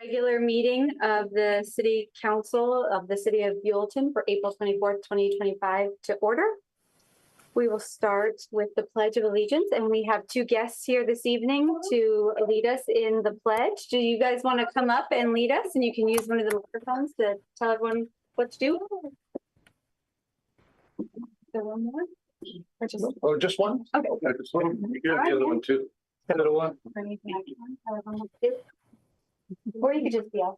Regular meeting of the City Council of the City of Buellton for April 24th, 2025 to order. We will start with the Pledge of Allegiance, and we have two guests here this evening to lead us in the pledge. Do you guys want to come up and lead us? And you can use one of the microphones to tell everyone what to do. So one more? Or just... Oh, just one? Okay. Just one. You can have the other one too. Another one. Or you could just be off.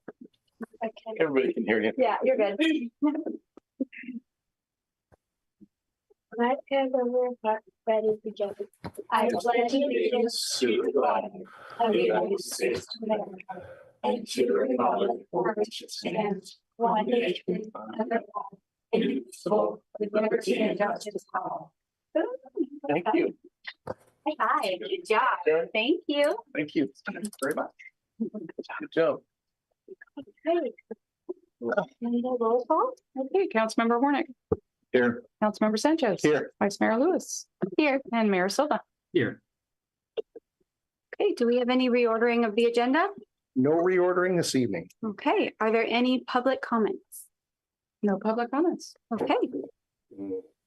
Okay. Everybody can hear you. Yeah, you're good. Let's have a little ready together. I pledge allegiance to the flag of the United States of America and to the republic for which it stands, one nation under God, indivisible, with liberty and justice for all. Thank you. Hi, good job. Thank you. Thank you very much. Good job. Great. Roll call. Okay, Councilmember Warnick. Here. Councilmember Sanchez. Here. Vice Mayor Lewis. Here. And Mayor Silva. Here. Okay, do we have any reordering of the agenda? No reordering this evening. Okay, are there any public comments? No public comments. Okay,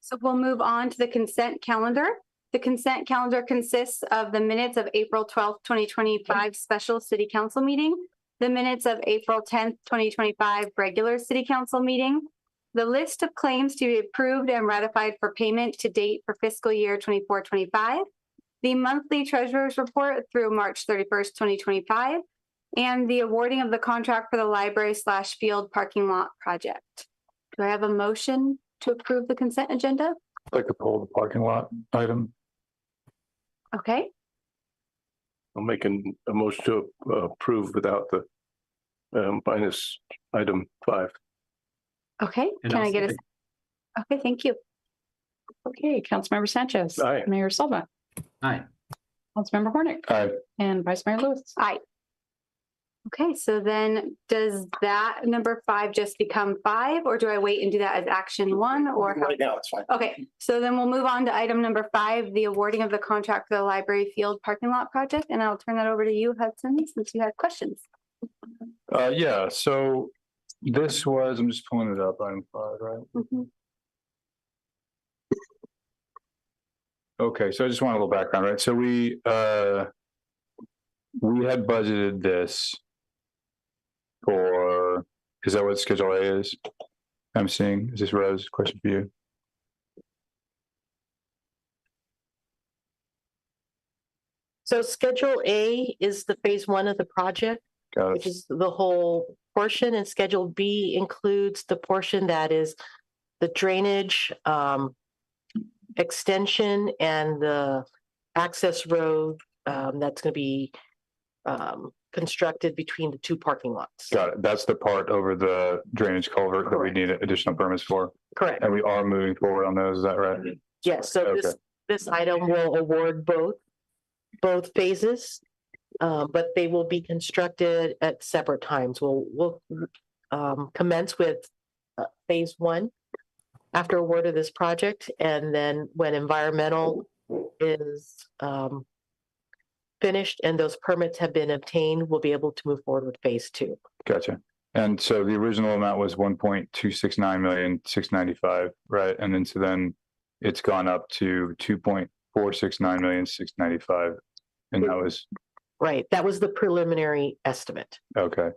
so we'll move on to the consent calendar. The consent calendar consists of the minutes of April 12th, 2025 special city council meeting, the minutes of April 10th, 2025 regular city council meeting, the list of claims to be approved and ratified for payment to date for fiscal year 24-25, the monthly treasurer's report through March 31st, 2025, and the awarding of the contract for the library/field parking lot project. Do I have a motion to approve the consent agenda? I'd like to pull the parking lot item. Okay, I'm making a motion to approve without the minus item 5. okay, can I get a? Okay, thank you. Okay, Councilmember Sanchez. Aye. Mayor Silva. Aye. Councilmember Warnick. Aye. And Vice Mayor Lewis. Aye. Okay, so then does that number 5 just become 5, or do I wait and do that as action 1 or? Right now, it's fine. Okay, so then we'll move on to item number 5, the awarding of the contract for the library field parking lot project, and I'll turn that over to you, Hudson, since you had questions. Yeah, so this was, I'm just pulling it up, item 5, right? Mhm. Okay, so I just want a little background, right? So we had budgeted this for, is that what Schedule A is? I'm seeing, is this Rose? Question for you. So Schedule A is the phase 1 of the project, Got which it. is the whole portion, and Schedule B includes the portion that is the drainage extension and the access road that's going to be constructed between the 2 parking lots. Got it. That's the part over the drainage culvert that we need additional permits for. Correct. And we are moving forward on those, is that right? Yes. So Okay. this item will award both phases, but they will be constructed at separate times. We'll commence with phase 1 after award of this project, and then when environmental is finished and those permits have been obtained, we'll be able to move forward with phase 2. Gotcha. And so the original amount was 1.269,695,000, right? And then then it's gone up to 2.469,695,000. And that was Right. That was the preliminary estimate. okay.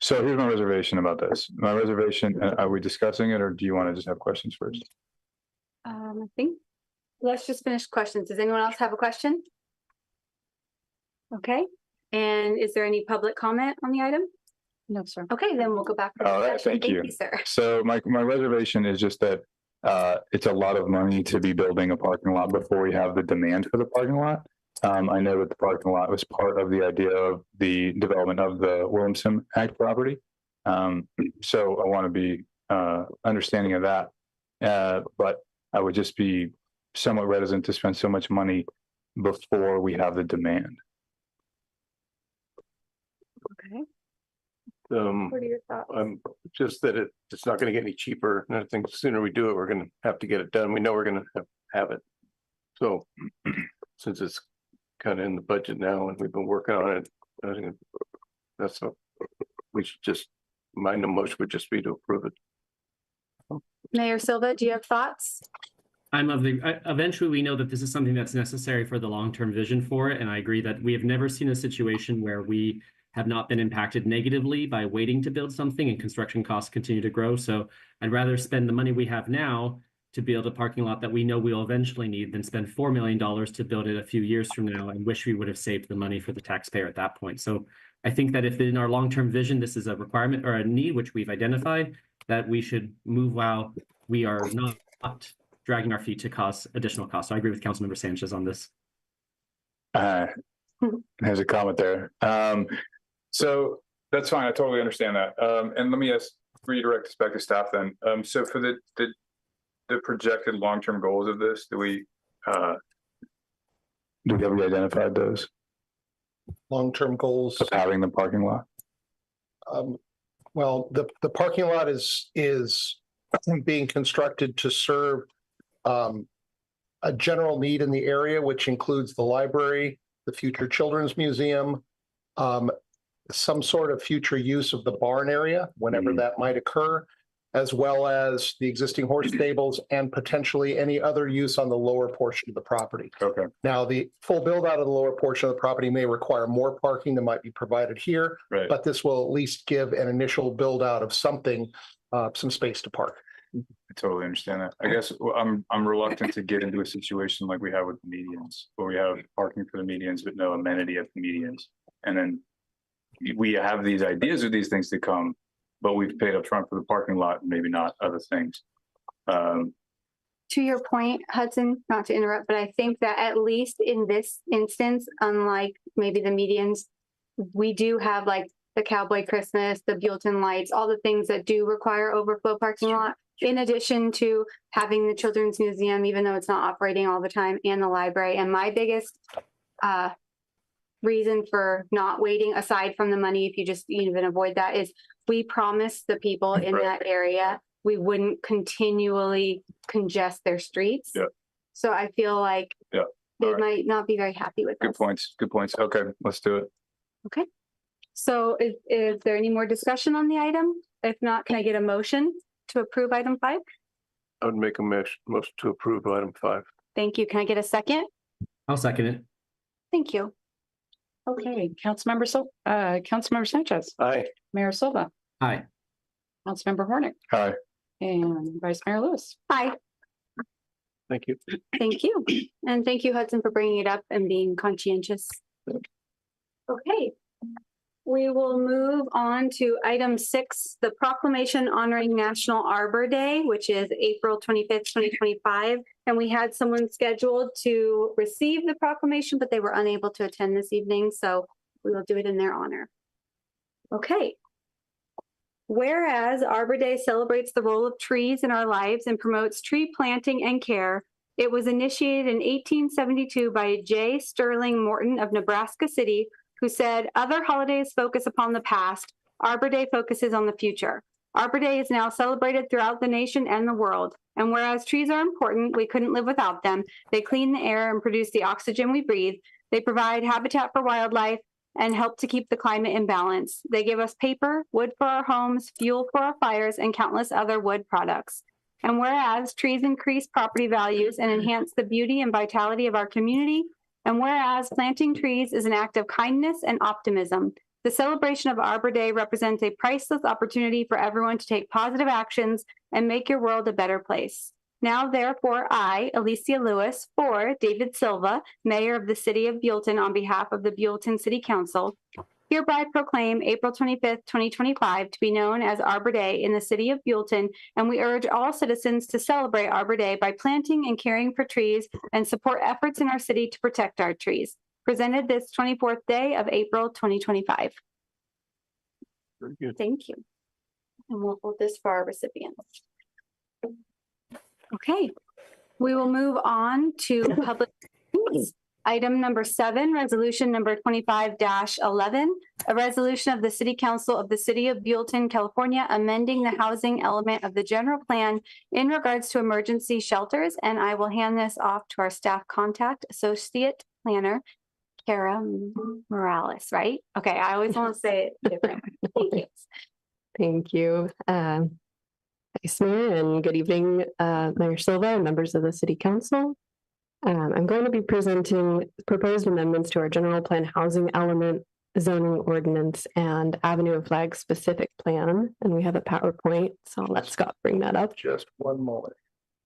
So here's my reservation about this. My reservation, are we discussing it or do you want to just have questions first? I think, let's just finish questions. Does anyone else have a question? Okay, and is there any public comment on the item? No, sir. Okay, then we'll go back. to the All right, discussion. thank you. Sir. So my reservation is just that it's a lot of money to be building a parking lot before we have the demand for the parking lot. I know that the parking lot was part of the idea of the development of the Williamson Act property. So I want to be understanding of that. But I would just be somewhat reticent to spend so much money before we have the demand. Okay, What are your thoughts? Just that it's not going to get any cheaper. And I think the sooner we do it, we're going to have to get it done. We know we're going to have it. So since it's kind of in the budget now and we've been working on it, I think that's a, we should just, my motion would just be to approve it. Mayor Silva, do you have thoughts? Eventually we know that this is something that's necessary for the long-term vision for it. And I agree that we have never seen a situation where we have not been impacted negatively by waiting to build something and construction costs continue to grow. So I'd rather spend the money we have now to build a parking lot that we know we'll eventually need than spend $4 million to build it a few years from now and wish we would have saved the money for the taxpayer at that point. So I think that if in our long-term vision, this is a requirement or a need, which we've identified, that we should move while we are not dragging our feet to cause additional costs. So I agree with Councilmember Sanchez on this. There's a comment there. So that's fine. I totally understand that. And let me redirect this back to staff then. So for the projected long-term goals of this, do we have we identified those long-term goals. of having the parking lot? Well, the parking lot is being constructed to serve a general need in the area, which includes the library, the future children's museum, some sort of future use of the barn area, whenever that might occur, as well as the existing horse stables and potentially any other use on the lower portion of the property. Okay. Now, the full build out of the lower portion of the property may require more parking than might be provided here, Right. but this will at least give an initial build out of something, some space to park. I totally understand that. I guess I'm reluctant to get into a situation like we have with the medians, where we have parking for the medians, but no amenity at the medians. And then we have these ideas of these things to come, but we've paid up front for the parking lot, maybe not other things. To your point, Hudson, not to interrupt, but I think that at least in this instance, unlike maybe the medians, we do have like the Cowboy Christmas, the Buellton lights, all the things that do require overflow parking lot. In addition to having the Children's Museum, even though it's not operating all the time, and the library. And my biggest reason for not waiting, aside from the money, if you just even avoid that, is we promised the people in that area we wouldn't continually congest their streets. Yeah. So I feel like Yeah. they All right. might not be very happy with Good us. points. Good points. Okay, let's do it. Okay. So is there any more discussion on the item? If not, can I get a motion to approve item 5? I would make a motion to approve item 5. Thank you. Can I get a second? I'll second it. Thank you. Okay, Councilmember Sanchez, Aye. Mayor Silva, Aye. Councilmember Hornick, Hi. and Vice Mayor Lewis. Hi. Thank you. Thank you. And thank you, Hudson, for bringing it up and being conscientious. Okay. We will move on to item 6, the proclamation honoring National Arbor Day, which is April 25th, 2025. And we had someone scheduled to receive the proclamation, but they were unable to attend this evening. So we will do it in their honor. Okay. Whereas Arbor Day celebrates the role of trees in our lives and promotes tree planting and care, it was initiated in 1872 by J. Sterling Morton of Nebraska City, who said, "Other holidays focus upon the past. Arbor Day focuses on the future." Arbor Day is now celebrated throughout the nation and the world. And whereas trees are important, we couldn't live without them. They clean the air and produce the oxygen we breathe. They provide habitat for wildlife and help to keep the climate in balance. They give us paper, wood for our homes, fuel for our fires, and countless other wood products. And whereas trees increase property values and enhance the beauty and vitality of our community, and whereas planting trees is an act of kindness and optimism, the celebration of Arbor Day represents a priceless opportunity for everyone to take positive actions and make your world a better place. Now, therefore, I, Alicia Lewis, for David Silva, Mayor of the City of Buellton, on behalf of the Buellton City Council, hereby proclaim April 25th, 2025 to be known as Arbor Day in the City of Buellton, and we urge all citizens to celebrate Arbor Day by planting and caring for trees and support efforts in our city to protect our trees. Presented this 24th day of April 2025. Very good. Thank you. And we'll hold this for our recipients. Okay, we will move on to public. Item number 7, resolution number 25-11, a resolution of the City Council of the City of Buellton, California, amending the housing element of the general plan in regards to emergency shelters. And I will hand this off to our staff contact, Associate Planner Kara Morales, right? Okay, I always want to say it different. Thank you. Thank you. Vice Mayor, and good evening, Mayor Silva and members of the City Council. I'm going to be presenting proposed amendments to our general plan housing element, zoning ordinance, and Avenue of Flag specific plan. And we have a PowerPoint, so I'll let Scott bring that up. Just one moment.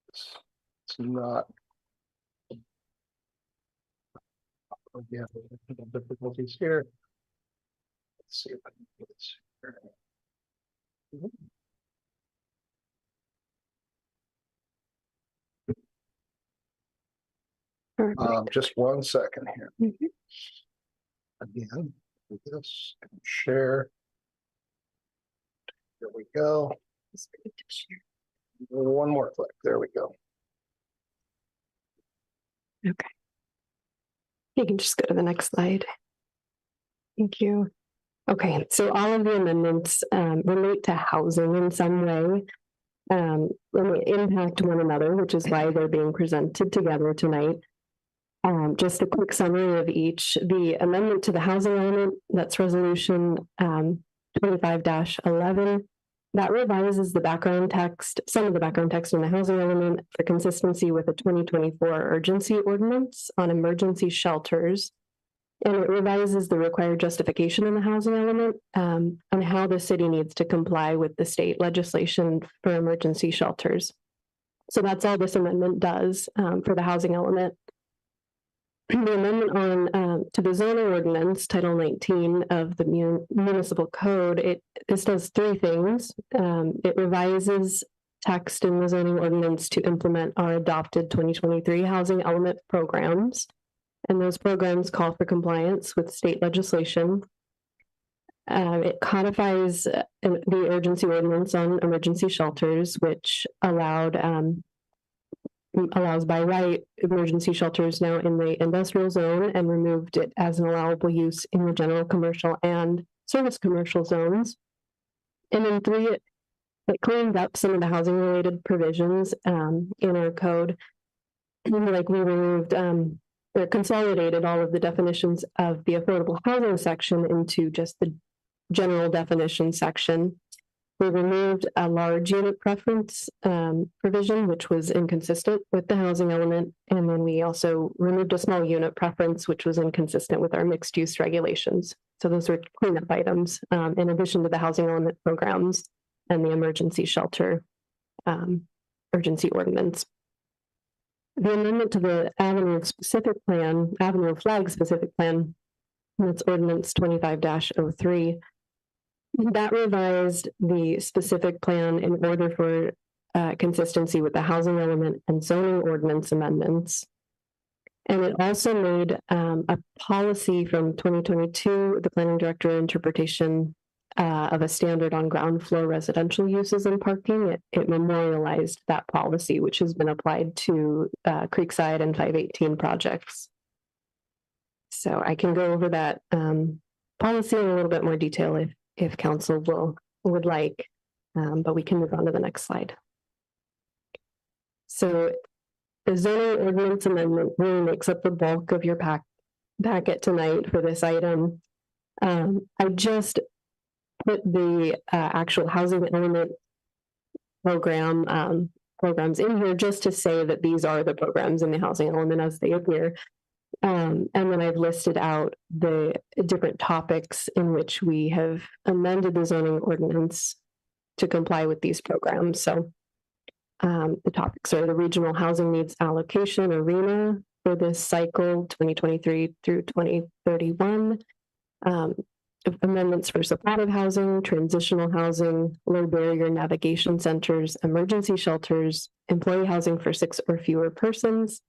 It's not. Yeah, difficulties here. Let's see if I can get this here. Just 1 second here. Again, do this and share. There we go. One more click. There we go. Okay. You can just go to the next slide. Thank you. Okay, so all of the amendments relate to housing in some way, really impact one another, which is why they're being presented together tonight. Just a quick summary of each. The amendment to the housing element, that's resolution 25-11. That revises the background text, some of the background text in the housing element for consistency with the 2024 urgency ordinance on emergency shelters. And it revises the required justification in the housing element on how the city needs to comply with the state legislation for emergency shelters. So that's all this amendment does for the housing element. The amendment on to the zoning ordinance, Title 19 of the municipal code, this does three things. It revises text in the zoning ordinance to implement our adopted 2023 housing element programs. And those programs call for compliance with state legislation. It codifies the urgency ordinance on emergency shelters, which allows by right emergency shelters now in the industrial zone, and removed it as an allowable use in the general commercial and service commercial zones. And then three, it cleaned up some of the housing related provisions in our code. Like we removed or consolidated all of the definitions of the affordable housing section into just the general definition section. We removed a large unit preference provision, which was inconsistent with the housing element. And then we also removed a small unit preference, which was inconsistent with our mixed use regulations. So those were cleanup items in addition to the housing element programs and the emergency shelter urgency ordinance. The amendment to the Avenue of Flag specific plan, that's ordinance 25-03. That revised the specific plan in order for consistency with the housing element and zoning ordinance amendments. And it also made a policy from 2022, the planning director interpretation of a standard on ground floor residential uses and parking. It memorialized that policy, which has been applied to Creekside and 518 projects. So I can go over that policy in a little bit more detail if council would like, but we can move on to the next slide. So the zoning ordinance amendment really makes up the bulk of your packet tonight for this item. I just put the actual housing element programs in here just to say that these are the programs in the housing element as they appear. And then I've listed out the different topics in which we have amended the zoning ordinance to comply with these programs. So the topics are the regional housing needs allocation arena for this cycle 2023 through 2031. Amendments for supportive housing, transitional housing, low barrier navigation centers, emergency shelters, employee housing for 6 or fewer persons,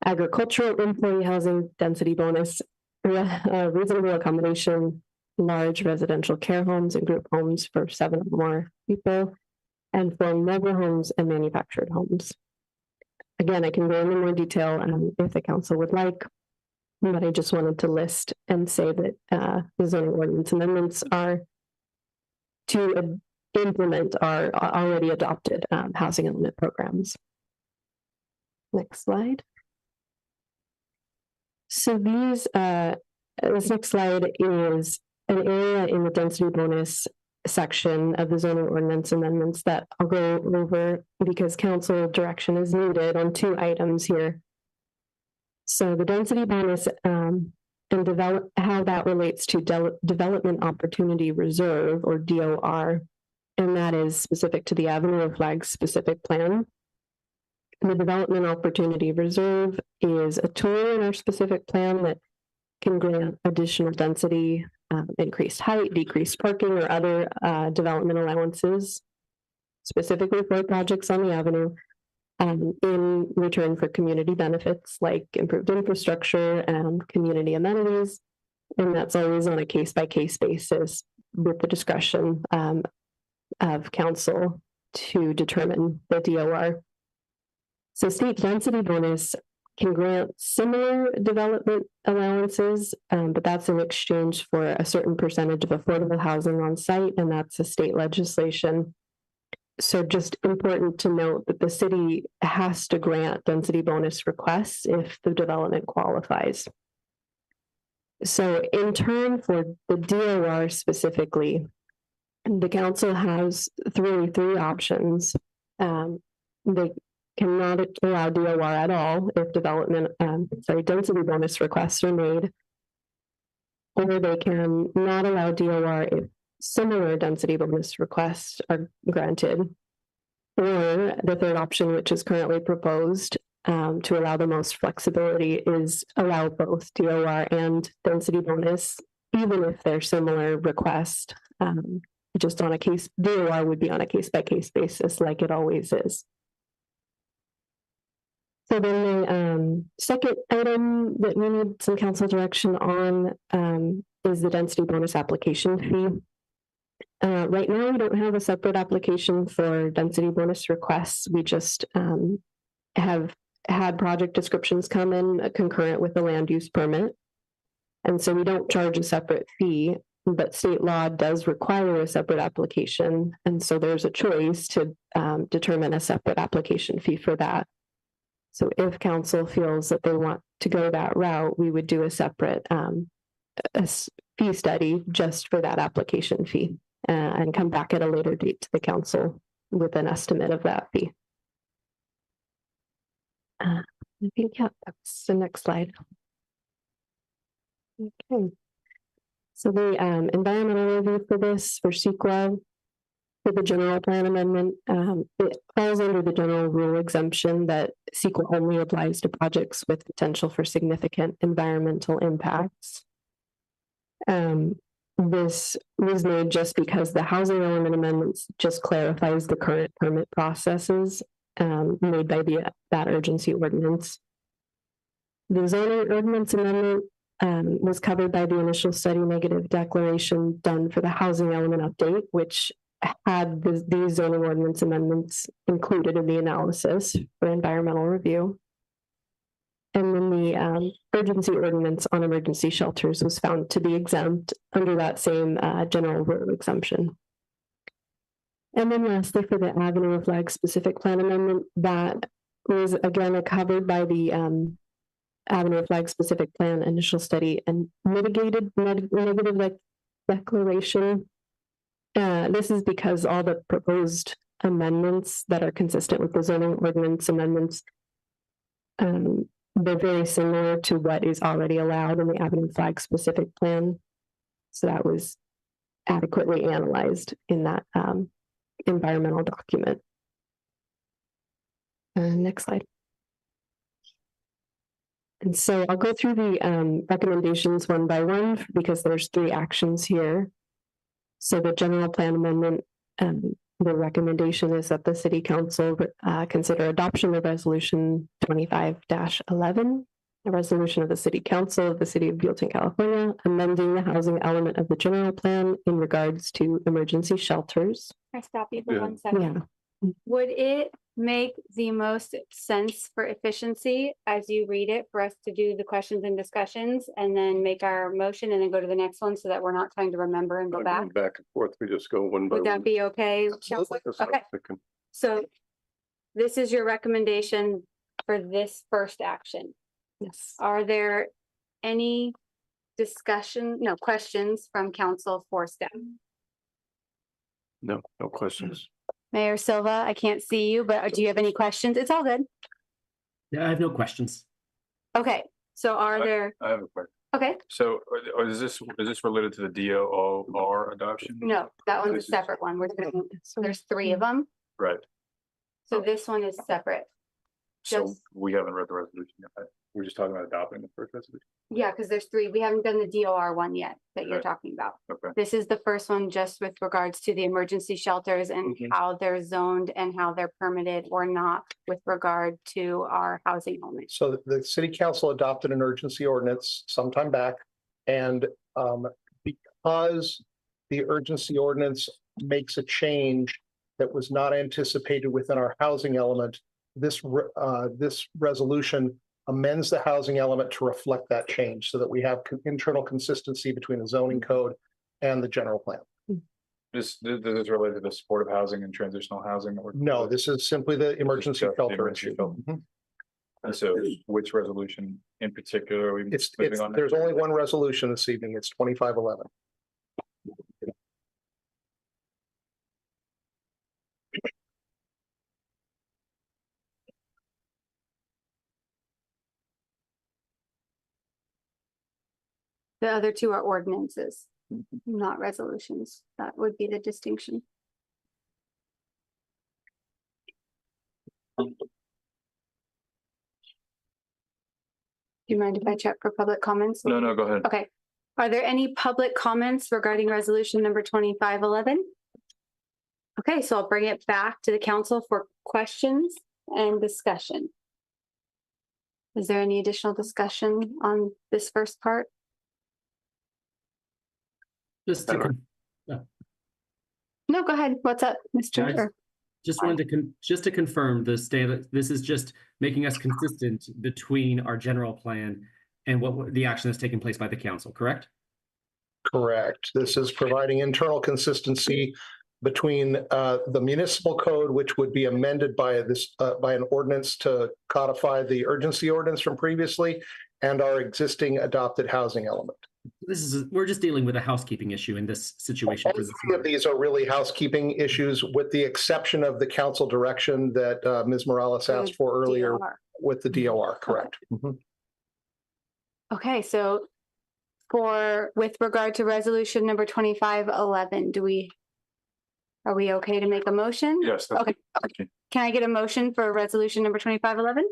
agricultural employee housing, density bonus, reasonable accommodation, large residential care homes and group homes for 7 or more people, and for mobile homes and manufactured homes. Again, I can go into more detail if the council would like, but I just wanted to list and say that the zoning ordinance amendments are to implement our already adopted housing element programs. Next slide. So these this next slide is an area in the density bonus section of the zoning ordinance amendments that I'll go over because council direction is needed on two items here. So the density bonus and develop how that relates to development opportunity reserve or DOR, and that is specific to the Avenue of Flags specific plan. The development opportunity reserve is a tool in our specific plan that can grant additional density, increased height, decreased parking, or other development allowances, specifically for projects on the avenue, in return for community benefits like improved infrastructure and community amenities. And that's always on a case-by-case basis with the discretion of council to determine the DOR. So state density bonus can grant similar development allowances, but that's in exchange for a certain percentage of affordable housing on site, and that's a state legislation. So just important to note that the city has to grant density bonus requests if the development qualifies. So in turn for the DOR specifically, the council has three options. They cannot allow DOR at all if density bonus requests are made, or they can not allow DOR if similar density bonus requests are granted, or the third option, which is currently proposed to allow the most flexibility, is allow both DOR and density bonus, even if they're similar requests, just on a case, DOR would be on a case-by-case basis like it always is. So then the second item that we need some council direction on is the density bonus application fee. Right now, we don't have a separate application for density bonus requests. We just have had project descriptions come in concurrent with the land use permit. And so we don't charge a separate fee, but state law does require a separate application. And so there's a choice to determine a separate application fee for that. So if council feels that they want to go that route, we would do a separate fee study just for that application fee and come back at a later date to the council with an estimate of that fee. I think, yeah, that's the next slide. Okay. So the environmental review for this, for CEQA, for the general plan amendment, it falls under the general rule exemption that CEQA only applies to projects with potential for significant environmental impacts. This was made just because the housing element amendments just clarifies the current permit processes made by that urgency ordinance. The zoning ordinance amendment was covered by the initial study negative declaration done for the housing element update, which had these zoning ordinance amendments included in the analysis for environmental review. And then the urgency ordinance on emergency shelters was found to be exempt under that same general rule exemption. And then lastly, for the Avenue of Flags specific plan amendment, that was again covered by the Avenue of Flags specific plan initial study and mitigated negative declaration. This is because all the proposed amendments that are consistent with the zoning ordinance amendments, they're very similar to what is already allowed in the Avenue Flag specific plan. So that was adequately analyzed in that environmental document. Next slide. And so I'll go through the recommendations one by one because there's three actions here. So the general plan amendment, the recommendation is that the city council consider adoption of resolution 25-11, a resolution of the city council of the city of Buellton, California, amending the housing element of the general plan in regards to emergency shelters. Can I stop you for Yeah. 1 second? Yeah. Would it make the most sense for efficiency as you read it for us to do the questions and discussions and then make our motion and then go to the next one so that we're not trying to remember and go back? Back and forth, we just go one by Would one. that be okay? Counselor? That's what Okay, I'm thinking. so this is your recommendation for this first action. Yes. Are there any discussion, no questions from council for staff? No, no questions. Mayor Silva, I can't see you, but do you have any questions? It's all good. Yeah, I have no questions. Okay, so are there, I have a question. okay, So, or is this related to the DOR adoption? no, that one's a This is- separate one. There's three of them. Right. So this one is separate. So Just- we haven't read the resolution yet. We're just talking about adopting the first resolution. Yeah, because there's three. We haven't done the DOR one yet that you're Right. talking about. Okay. This is the first one just with regards to the emergency shelters and Mhm. how they're zoned and how they're permitted or not with regard to our housing elements. So the city council adopted an urgency ordinance sometime back. And because the urgency ordinance makes a change that was not anticipated within our housing element, this resolution amends the housing element to reflect that change so that we have internal consistency between the zoning code and the general plan. This is related to supportive housing and transitional housing. That we're- No, this is simply the emergency Just the shelter emergency issue. shelter. Mhm. And so which resolution in particular are we moving on? There's only one resolution this evening. It's 2511. The other two are ordinances, not resolutions. That would be the distinction. Do you mind if I check for public comments? No, go ahead. Okay. Are there any public comments regarding resolution number 2511? Okay, so I'll bring it back to the council for questions and discussion. Is there any additional discussion on this first part? Just to, No, go ahead. What's up, Mr. Guys, Or- just wanted to, just to confirm the stand, this is just making us consistent between our general plan and what the action that's taken place by the council, correct? Correct. This is providing internal consistency between the municipal code, which would be amended by by an ordinance to codify the urgency ordinance from previously, and our existing adopted housing element. We're just dealing with a housekeeping issue in this situation. All three of these are really housekeeping issues, with the exception of the council direction that Ms. Morales asked for earlier DOR. with the DOR, correct? Mhm. Okay, so with regard to resolution number 2511, are we okay to make a motion? Yes. Okay. Can I get a motion for resolution number 2511?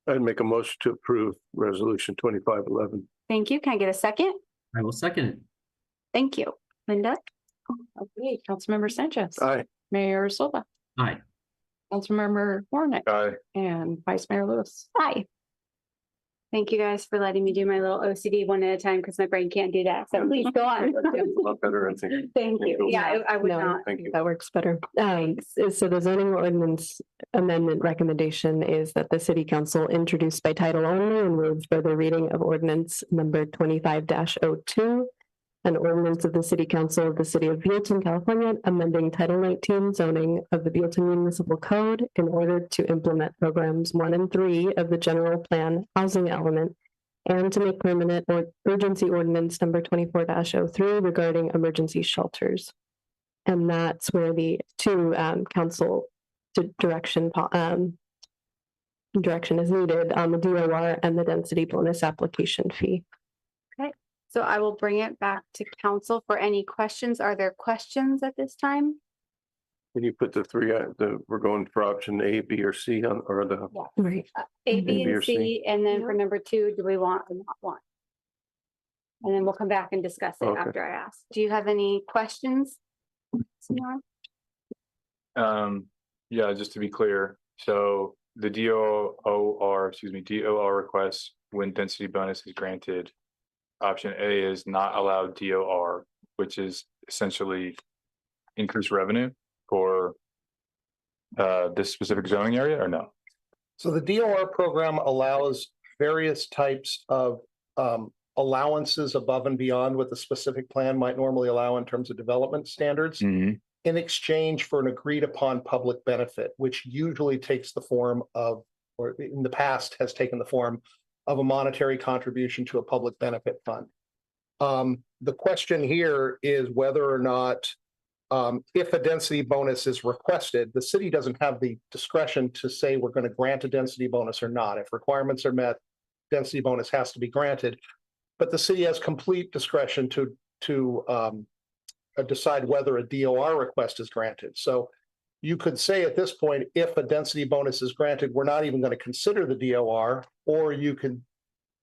I'd make a motion to approve resolution 2511. Thank you. Can I get a second? I will second it. Thank you. Linda? Okay, Councilmember Sanchez. Aye. Mayor Silva. Aye. Councilmember Warnick. Aye. And Vice Mayor Lewis. Hi. Thank you guys for letting me do my little OCD one at a time because my brain can't do that. So please go on. A lot better, I think. Thank you. Yeah, I would No. not. Thank you. That works better. So the zoning ordinance amendment recommendation is that the city council introduce by title only and waive further reading of ordinance number 25-02. An ordinance of the city council of the city of Buellton, California, amending title 19 zoning of the Buellton Municipal Code in order to implement programs 1 and 3 of the general plan housing element, and to make permanent or urgency ordinance number 24-03 regarding emergency shelters. And that's where the two council direction is needed on the DOR and the density bonus application fee. So I will bring it back to council for any questions. Are there questions at this time? Can you put the three, we're going for option A, B, or C on, or the, Right. A, Mhm. B, B or and C. C, and then for number 2, do we want or not want? And then we'll come back and discuss it Okay. after I ask. Do you have any questions? Simar? Yeah, just to be clear, so the DOR requests when density bonus is granted. Option A is not allowed DOR, which is essentially increased revenue for this specific zoning area, or no? So the DOR program allows various types of allowances above and beyond what the specific plan might normally allow in terms of development standards, in exchange for an agreed upon public benefit, which usually takes the form of, or in the past has taken the form of a monetary contribution to a public benefit fund. The question here is whether or not, if a density bonus is requested, the city doesn't have the discretion to say we're going to grant a density bonus or not. If requirements are met, density bonus has to be granted. But the city has complete discretion to decide whether a DOR request is granted. So you could say at this point, if a density bonus is granted, we're not even going to consider the DOR, or you could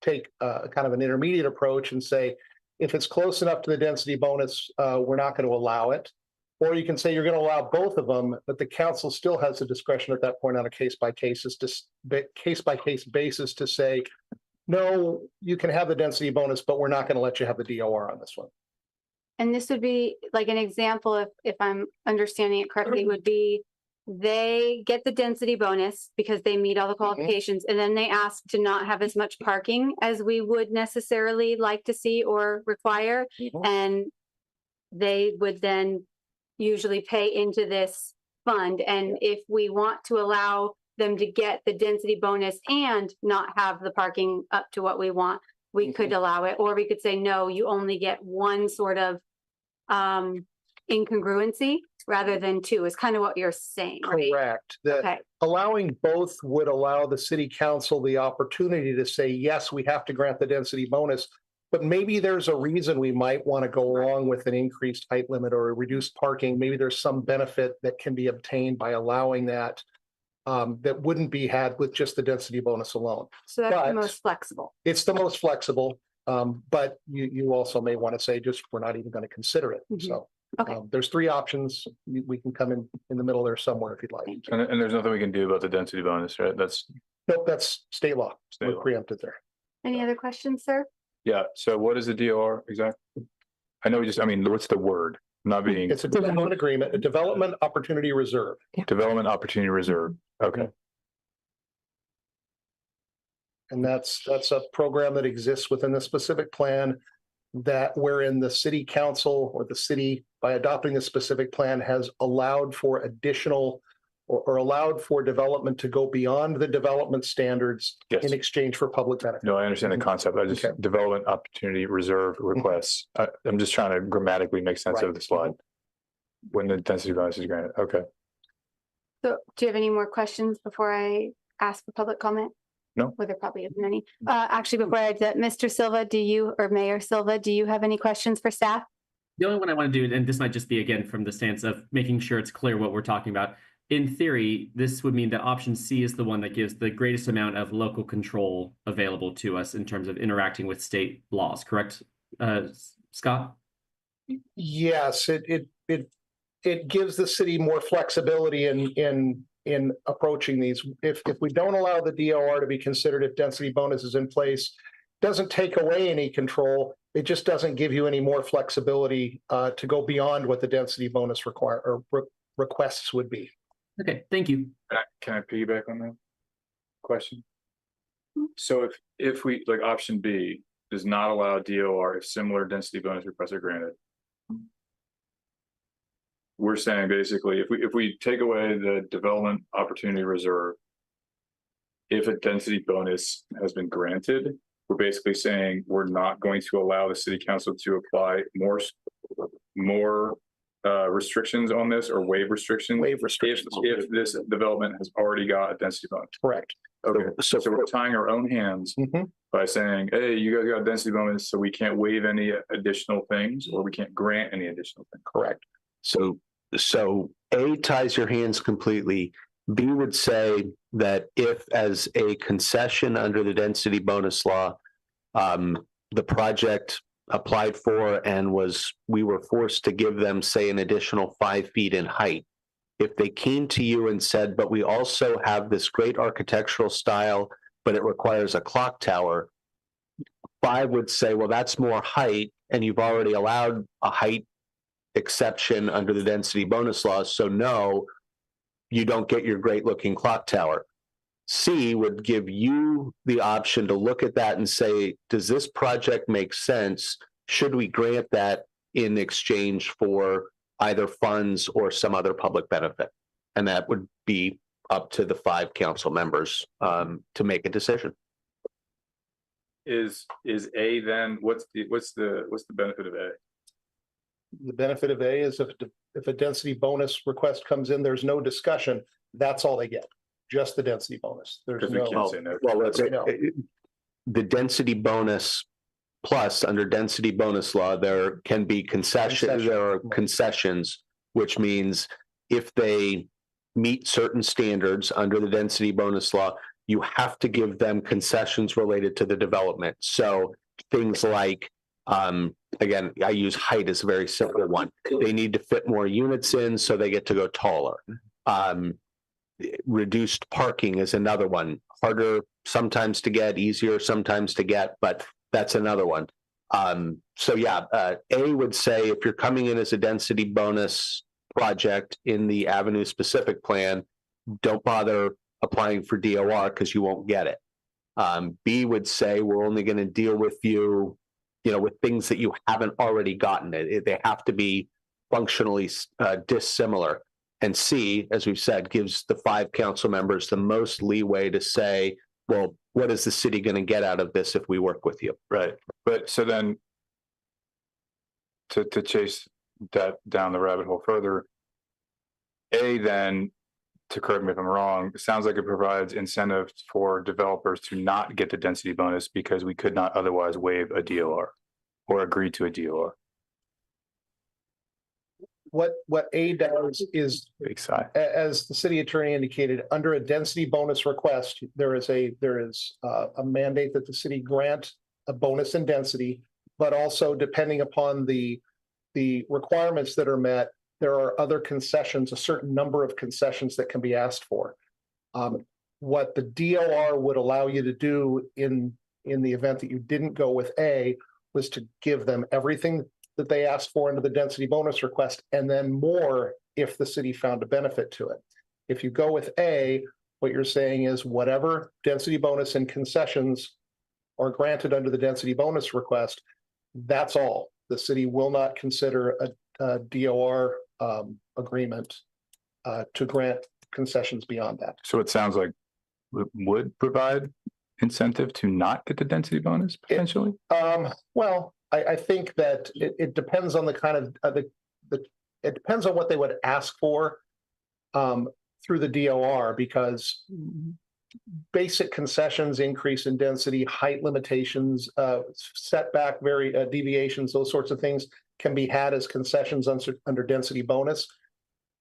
take kind of an intermediate approach and say, if it's close enough to the density bonus, we're not going to allow it. Or you can say you're going to allow both of them, but the council still has the discretion at that point on a case-by-case basis to say, no, you can have the density bonus, but we're not going to let you have the DOR on this one. And this would be like an example, if I'm understanding it correctly, would be they get the density bonus because they meet all the qualifications, and then they ask to not have as much parking as we would necessarily like to see or require. And they would then usually pay into this fund. And if we want to allow them to get the density bonus and not have the parking up to what we want, we could allow it. Or we could say, no, you only get one sort of incongruency rather than two, is kind of what you're saying, right? Correct. That Okay. allowing both would allow the city council the opportunity to say, yes, we have to grant the density bonus, but maybe there's a reason we might want to go along with an increased height limit or a reduced parking. Maybe there's some benefit that can be obtained by allowing that, that wouldn't be had with just the density bonus alone. So that's the But- most flexible. It's the most flexible, but you also may want to say, just, we're not even going to consider it. Mhm. So Okay. there's three options. We can come in the middle there somewhere if you'd like. And there's nothing we can do about the density bonus, right? That's Nope, that's state law. State We're law. preempted there. Any other questions, sir? yeah. So what is the DOR exactly? I know I mean, what's the word? Not being It's a development agreement, a development opportunity reserve. development opportunity reserve. Okay. And that's a program that exists within the specific plan that wherein the city council or the city, by adopting the specific plan, has allowed for additional or allowed for development to go beyond the development standards Yes. in exchange for public benefit. No, I understand the concept. I just Okay. development opportunity reserve requests. I'm just trying to grammatically make sense Right. of the slide. When the density bonus is granted. Okay. So do you have any more questions before I ask for public comment? No. Well, there probably isn't any. Actually, before I do that, Mr. Silva, or Mayor Silva, do you have any questions for staff? The only one I want to do, and this might just be again from the stance of making sure it's clear what we're talking about. In theory, this would mean that option C is the one that gives the greatest amount of local control available to us in terms of interacting with state laws, correct? Scott? Yes, it gives the city more flexibility in approaching these. If we don't allow the DOR to be considered, if density bonus is in place, doesn't take away any control. It just doesn't give you any more flexibility to go beyond what the density bonus requests would be. Okay, thank you. Can I piggyback on that question? So if we, like option B, does not allow DOR if similar density bonus requests are granted. We're saying basically, if we take away the development opportunity reserve, if a density bonus has been granted, we're basically saying we're not going to allow the city council to apply more restrictions on this or waive restrictions. Waive restrictions. If this development has already got a density bonus. Correct. Okay, So- so we're tying our own hands Mhm. by saying, hey, you guys got a density bonus, so we can't waive any additional things, or we can't grant any additional things. Correct. So A ties your hands completely. B would say that if as a concession under the density bonus law, the project applied for and we were forced to give them, say, an additional 5 feet in height. If they came to you and said, but we also have this great architectural style, but it requires a clock tower, 5 would say, well, that's more height, and you've already allowed a height exception under the density bonus laws. So no, you don't get your great looking clock tower. C would give you the option to look at that and say, does this project make sense? Should we grant that in exchange for either funds or some other public benefit? And that would be up to the 5 council members to make a decision. Is A then, what's the benefit of A? The benefit of A is if a density bonus request comes in, there's no discussion. That's all they get, just the density bonus. There's Because we no. can't say no. Well, No. the density bonus plus under density bonus law, there can be concessions, there are concessions, which means if they meet certain standards under the density bonus law, you have to give them concessions related to the development. So things like, again, I use height as a very simple one. They need to fit more units in, so they get to go taller. Reduced parking is another one, harder sometimes to get, easier sometimes to get, but that's another one. So yeah, A would say if you're coming in as a density bonus project in the avenue specific plan, don't bother applying for DOR because you won't get it. B would say we're only going to deal with you, with things that you haven't already gotten. They have to be functionally dissimilar. And C, as we've said, gives the 5 council members the most leeway to say, well, what is the city going to get out of this if we work with you? Right, but so then to chase that down the rabbit hole further, A then, to correct me if I'm wrong, it sounds like it provides incentives for developers to not get the density bonus because we could not otherwise waive a DOR or agree to a DOR. What A does is, Big sigh. as the city attorney indicated, under a density bonus request, there is a mandate that the city grant a bonus in density, but also depending upon the requirements that are met, there are other concessions, a certain number of concessions that can be asked for. What the DOR would allow you to do in the event that you didn't go with A was to give them everything that they asked for under the density bonus request, and then more if the city found a benefit to it. If you go with A, what you're saying is whatever density bonus and concessions are granted under the density bonus request, that's all. The city will not consider a DOR agreement to grant concessions beyond that. So it sounds like it would provide incentive to not get the density bonus potentially? Well, I think that it depends on the kind of it depends on what they would ask for through the DOR, because basic concessions, increase in density, height limitations, setback deviations, those sorts of things can be had as concessions under density bonus.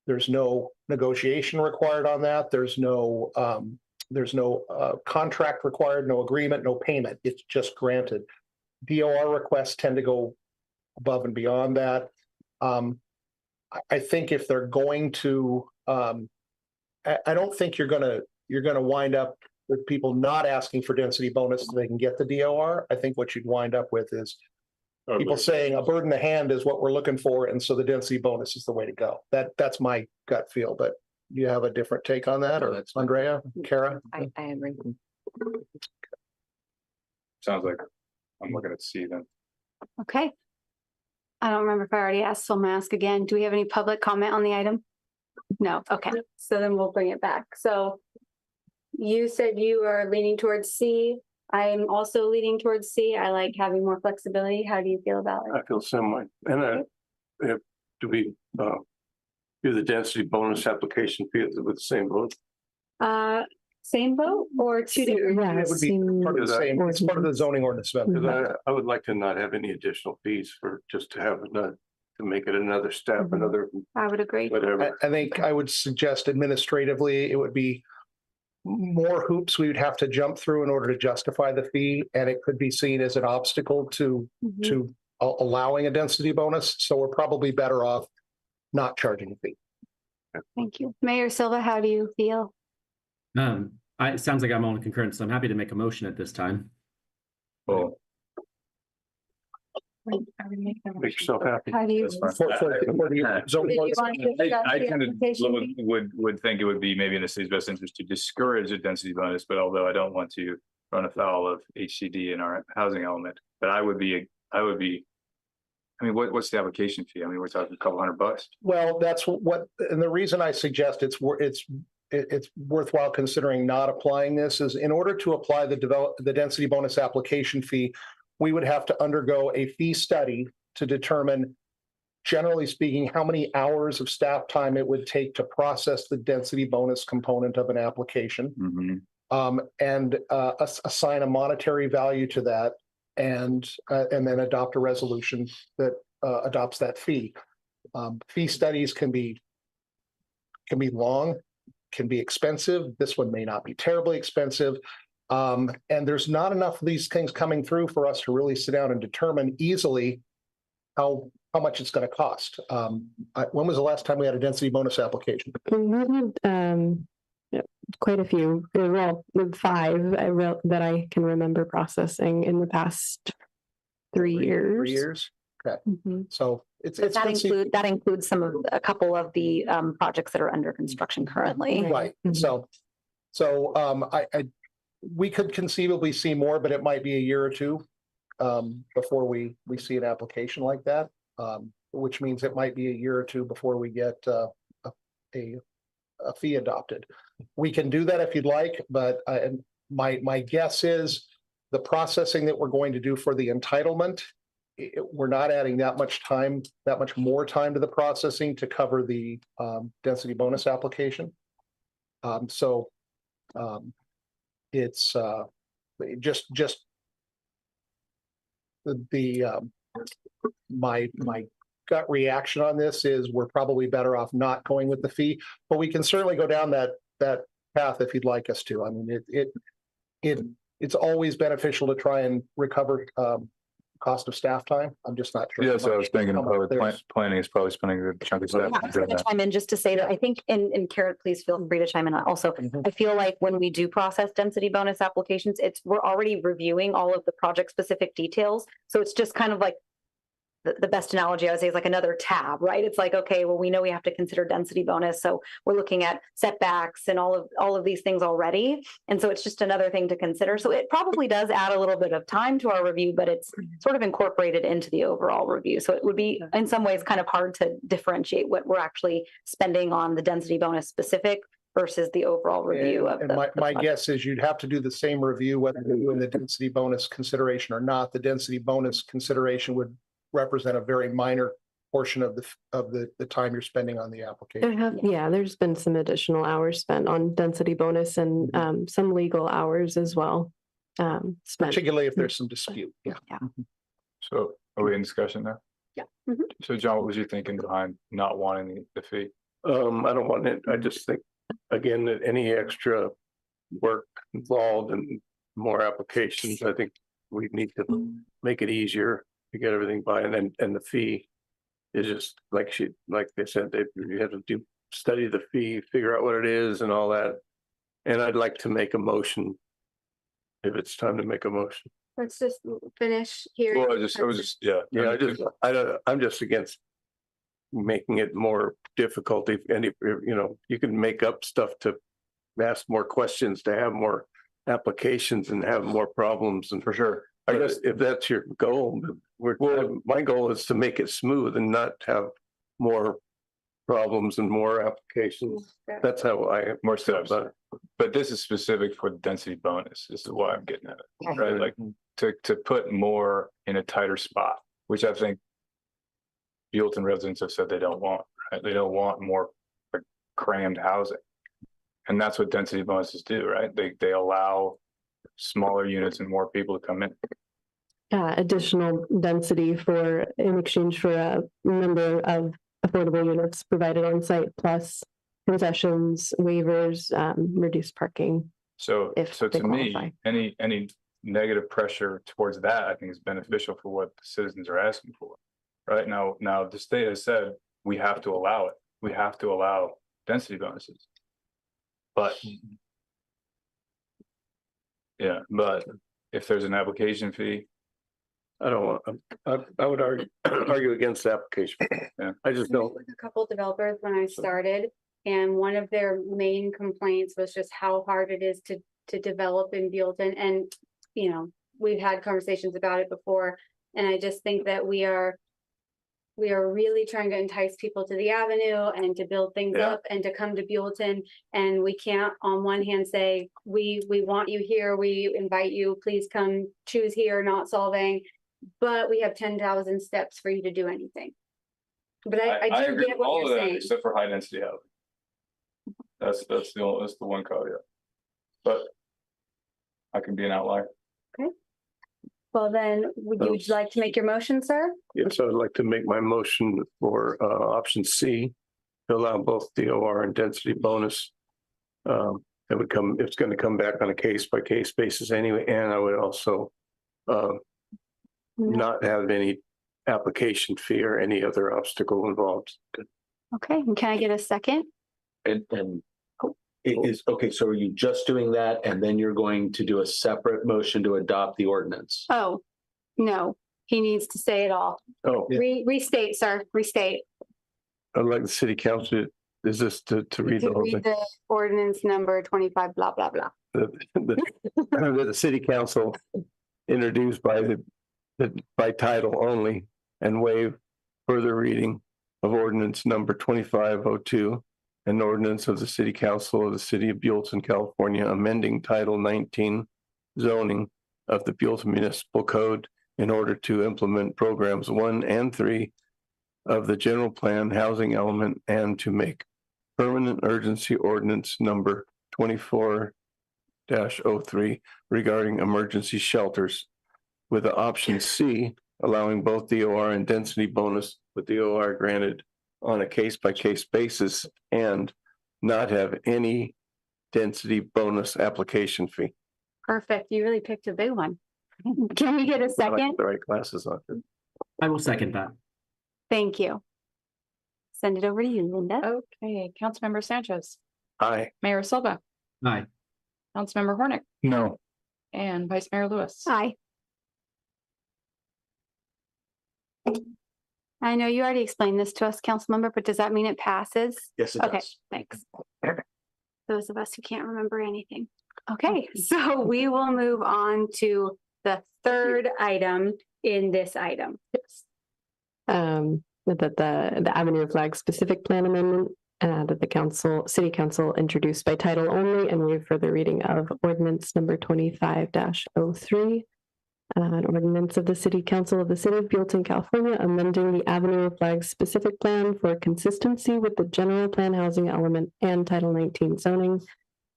There's no negotiation required on that. There's no contract required, no agreement, no payment. It's just granted. DOR requests tend to go above and beyond that. I think if they're going to, I don't think you're going to wind up with people not asking for density bonus so they can get the DOR. I think what you'd wind up with is people saying a bird in the hand is what we're looking for, and so the density bonus is the way to go. That's my gut feel. But do you have a different take on that, or Andrea, Kara? I agree. Sounds like I'm looking at C then. Okay. I don't remember if I already asked, so I'm gonna ask again. Do we have any public comment on the item? No. Okay, so then we'll bring it back. So you said you are leaning towards C. I'm also leaning towards C. I like having more flexibility. How do you feel about it? I feel similar. And do we do the density bonus application fee with the same vote? Same vote or two different? Yeah, It would be part of the same, it's part of the zoning ordinance. Because I would like to not have any additional fees for just to have another, to make it another step, another I would agree. whatever. I think I would suggest administratively, it would be more hoops we would have to jump through in order to justify the fee, and it could be seen as an obstacle to allowing a density bonus. So we're probably better off not charging a fee. Thank you. Mayor Silva, how do you feel? It sounds like I'm on concurrence, so I'm happy to make a motion at this time. Well, Make yourself happy. How do you? that's fine. For the zoning Did you ordinance. want to discuss I the kind of application fee? would think it would be maybe in the city's best interest to discourage a density bonus, but although I don't want to run afoul of HCD in our housing element, but I would be, I mean, what's the application fee? I mean, we're talking a couple $100. Well, that's what, and the reason I suggest it's it's worthwhile considering not applying this is in order to apply the density bonus application fee, we would have to undergo a fee study to determine, generally speaking, how many hours of staff time it would take to process the density bonus component of an application. And assign a monetary value to that, and then adopt a resolution that adopts that fee. Fee studies can be long, can be expensive. This one may not be terribly expensive. And there's not enough of these things coming through for us to really sit down and determine easily how much it's going to cost. When was the last time we had a density bonus application? We had quite a few, well, 5 that I can remember processing in the past 3 years. 3 years? Okay, Mhm. so it's That includes a couple of the projects that are under construction currently. right. Mhm. So we could conceivably see more, but it might be a year or two before we see an application like that, which means it might be a year or two before we get a fee adopted. We can do that if you'd like, but my guess is the processing that we're going to do for the entitlement, we're not adding that much more time to the processing to cover the density bonus application. It's just my gut reaction on this is we're probably better off not going with the fee, but we can certainly go down that path if you'd like us to. I mean, it's always beneficial to try and recover cost of staff time. I'm just not sure. Yeah, so I was thinking how much public there's- planning is probably spending a chunk of staff. I'm going to chime in just to say that I think, and Karen, please feel free to chime in also. I feel like when we do process density bonus applications, we're already reviewing all of the project specific details. So it's just kind of like the best analogy I would say is like another tab, right? It's like, okay, well, we know we have to consider density bonus. So we're looking at setbacks and all of these things already. And so it's just another thing to consider. So it probably does add a little bit of time to our review, but it's sort of incorporated into the overall review. So it would be in some ways kind of hard to differentiate what we're actually spending on the density bonus specific versus the overall review of And the my project. guess is you'd have to do the same review whether you're doing the density bonus consideration or not. The density bonus consideration would represent a very minor portion of the time you're spending on the application. There's been some additional hours spent on density bonus and some legal hours as well. Spent. Particularly if there's some dispute. Yeah. So are we in discussion now? Yeah. So John, what was you thinking behind not wanting the fee? I don't want it. I just think, again, that any extra work involved and more applications, I think we need to make it easier to get everything by, and the fee is just like they said, you have to study the fee, figure out what it is and all that. And I'd like to make a motion if it's time to make a motion. Let's just finish here. Well, I'm just against making it more difficult. You can make up stuff to ask more questions, to have more applications and have more problems. And for sure, I guess if that's your goal, my goal is to make it smooth and not have more problems and more applications. That's how I more steps. But this is specific for the density bonus. This is why I'm getting at it, right? Like to put more in a tighter spot, which I think Buellton residents have said they don't want. Right? They don't want more crammed housing, and that's what density bonuses do, right? They allow smaller units and more people to come in. Additional density in exchange for a number of affordable units provided on site, plus concessions, waivers, reduced parking. So if to they me, qualify. any negative pressure towards that, I think is beneficial for what the citizens are asking for. Right now, the state has said we have to allow it. We have to allow density bonuses. But if there's an application fee, I don't want. I would argue against the application. Yeah. I just don't. With a couple developers when I started, and one of their main complaints was just how hard it is to develop in Buellton. And we've had conversations about it before, and I just think that we are we are really trying to entice people to the avenue and to build things Yeah. up and to come to Buellton. And we can't on one hand say, we want you here, we invite you, please come choose here, not Solvang. But we have 10,000 steps for you to do anything. But I do agree get with all what of you're that saying. except for high density housing. That's the one caveat. But I can be an outlier. Well, then, would you like to make your motion, sir? Yes, I would like to make my motion for option C to allow both DOR and density bonus. It's going to come back on a case by case basis anyway, and I would also not have any application fee or any other obstacle involved. Okay, and can I get a second? And it is, okay, so are you just doing that and then you're going to do a separate motion to adopt the ordinance? Oh, no, he needs to say it all. Oh, Restate, sir, restate. I'd like the city council, is this to read the To whole read thing? the ordinance number 25, blah, blah, blah. The city council introduced by title only and waive further reading of ordinance number 2502, an ordinance of the city council of the city of Buellton, California, amending title 19 zoning of the Buellton Municipal Code in order to implement programs 1 and 3 of the general plan housing element and to make permanent urgency ordinance number 24-03 regarding emergency shelters, with the option C allowing both DOR and density bonus with DOR granted on a case-by-case basis and not have any density bonus application fee. Perfect, you really picked a big one. Can we get a I like second? the right glasses on. I will second that. Thank you. Send it over to you, Linda. Okay, Councilmember Sanchez, Aye. Mayor Silva, Aye. Councilmember Hornick, No. and Vice Mayor Lewis. Aye. I know you already explained this to us, council member, but does that mean it passes? Yes, it Okay, does. thanks. Those of us who can't remember anything. Okay, so we will move on to the third item in this item. That the Avenue of Flag specific plan amendment that the city council introduced by title only and waive further reading of ordinance number 25-03. An ordinance of the city council of the city of Buellton, California, amending the Avenue of Flag specific plan for consistency with the general plan housing element and title 19 zoning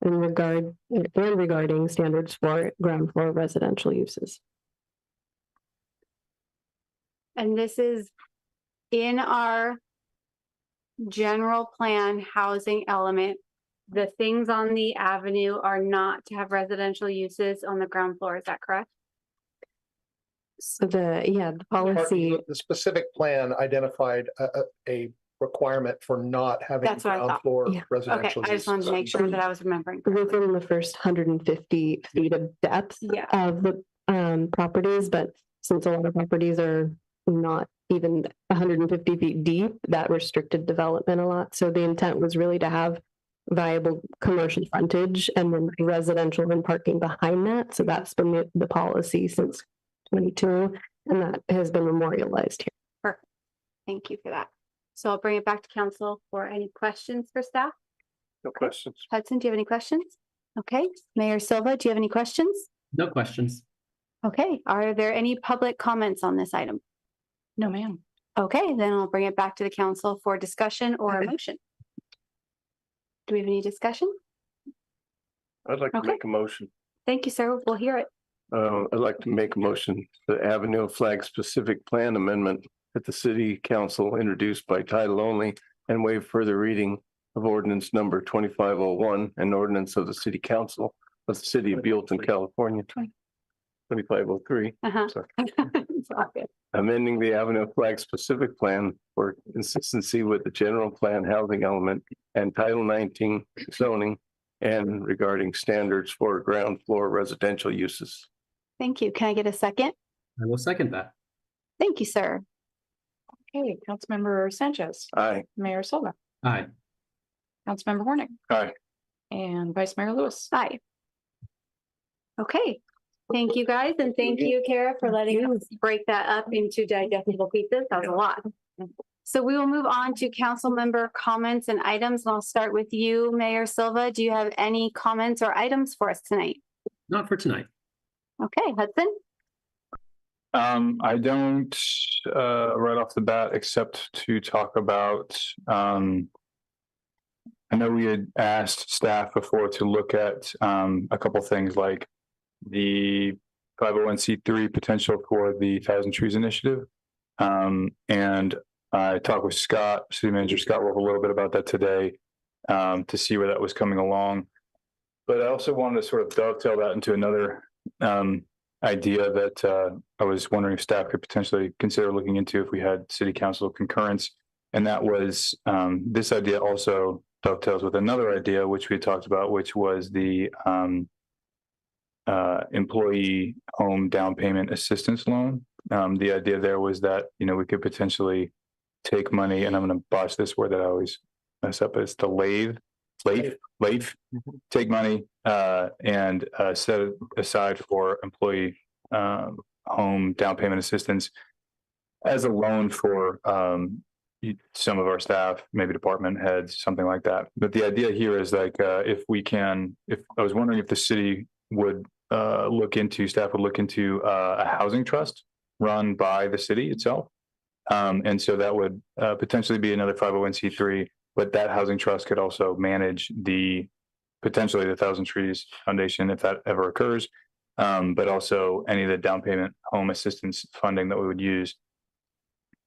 regarding standards for ground floor residential uses. And this is in our general plan housing element. The things on the avenue are not to have residential uses on the ground floor. Is that correct? So the policy, The specific plan identified a requirement for not having That's what I ground thought. floor Yeah. Okay, residential. I just wanted to make sure that I was remembering. within the first 150 feet of depth Yeah. of the properties, but since a lot of properties are not even 150 feet deep, that restricted development a lot. So the intent was really to have viable commercial frontage and then residential and parking behind that. So that's been the policy since 22, and that has been memorialized here. Thank you for that. So I'll bring it back to council for any questions for staff. No questions. Hudson, do you have any questions? Okay, Mayor Silva, do you have any questions? No questions. Okay, are there any public comments on this item? No, ma'am. Okay, then I'll bring it back to the council for discussion or a motion. Do we have any discussion? I'd like to Okay. make a motion. Thank you, sir. We'll hear it. I'd like to make a motion, the Avenue of Flag specific plan amendment that the city council introduced by title only and waive further reading of ordinance number 2501, an ordinance of the city council of the city of Buellton, California. 2503, Uh-huh. sorry. It's all good. Amending the Avenue of Flag specific plan for consistency with the general plan housing element and title 19 zoning and regarding standards for ground floor residential uses. Thank you. Can I get a second? I will second that. Thank you, sir. Okay, Councilmember Sanchez, Aye. Mayor Silva, Aye. Councilmember Hornick. Aye. And Vice Mayor Lewis. Aye. Okay, thank you, guys, and thank you, Kara, for letting us break that up into digestible pieces. That was a lot. So we will move on to council member comments and items. And I'll start with you, Mayor Silva. Do you have any comments or items for us tonight? Not for tonight. Okay, Hudson? I don't, right off the bat, except to talk about, I know we had asked staff before to look at, a couple things like the 501c3 potential for the Thousand Trees Initiative. And I talked with Scott, City Manager Scott, wrote a little bit about that today, to see where that was coming along. But I also wanted to sort of dovetail that into another, idea that I was wondering if staff could potentially consider looking into if we had city council concurrence. And that was this idea also dovetails with another idea, which we talked about, which was the employee home down payment assistance loan. The idea there was that, you know, we could potentially take money, and I'm going to botch this word that I always mess up. It's the lathe, take money and set it aside for employee home down payment assistance as a loan for some of our staff, maybe department heads, something like that. But the idea here is like, if I was wondering if the city would staff would look into a housing trust run by the city itself. And so that would potentially be another 501c3, but that housing trust could also manage potentially the Thousand Trees Foundation if that ever occurs. But also any of the down payment home assistance funding that we would use.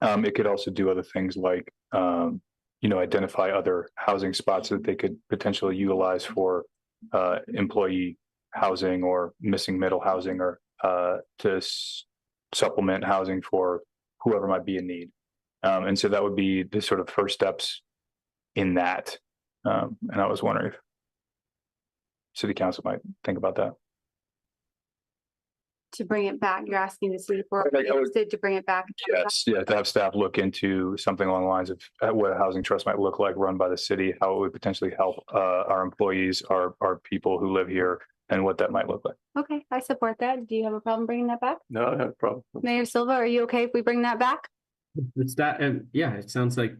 It could also do other things like, identify other housing spots that they could potentially utilize for employee housing or missing middle housing, or to supplement housing for whoever might be in need. And so that would be the sort of first steps in that. And I was wondering if city council might think about that. To bring it back, you're asking the city for to bring it back. Yes, yeah, to have staff look into something along the lines of what a housing trust might look like run by the city, how it would potentially help our employees, our people who live here, and what that might look like. Okay, I support that. Do you have a problem bringing that back? No, I don't have a problem. Mayor Silva, are you okay if we bring that back? It's that, and yeah, it sounds like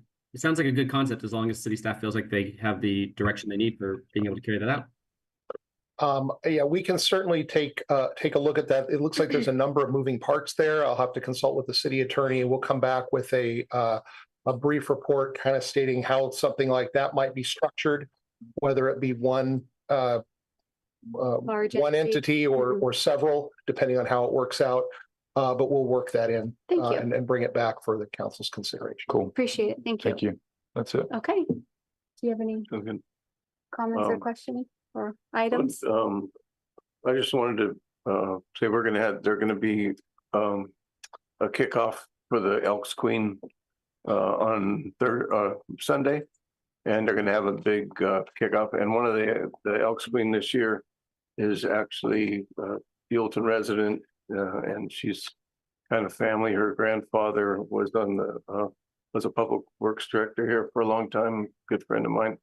a good concept as long as city staff feels like they have the direction they need for being able to carry that out. Yeah, we can certainly take a look at that. It looks like there's a number of moving parts there. I'll have to consult with the city attorney, and we'll come back with a brief report kind of stating how something like that might be structured, whether it be one entity or several, depending on how it works out. But we'll work that in and bring it back for the council's consideration. Cool. Appreciate it. Thank you. Thank you. That's it. Okay. Do you have any comments or questions or items? I just wanted to say they're gonna be a kickoff for the Elks Queen on Sunday, and they're gonna have a big kickoff. And one of the Elks Queen this year is actually Buellton resident, and she's kind of family. Her grandfather was a public works director here for a long time, good friend of mine,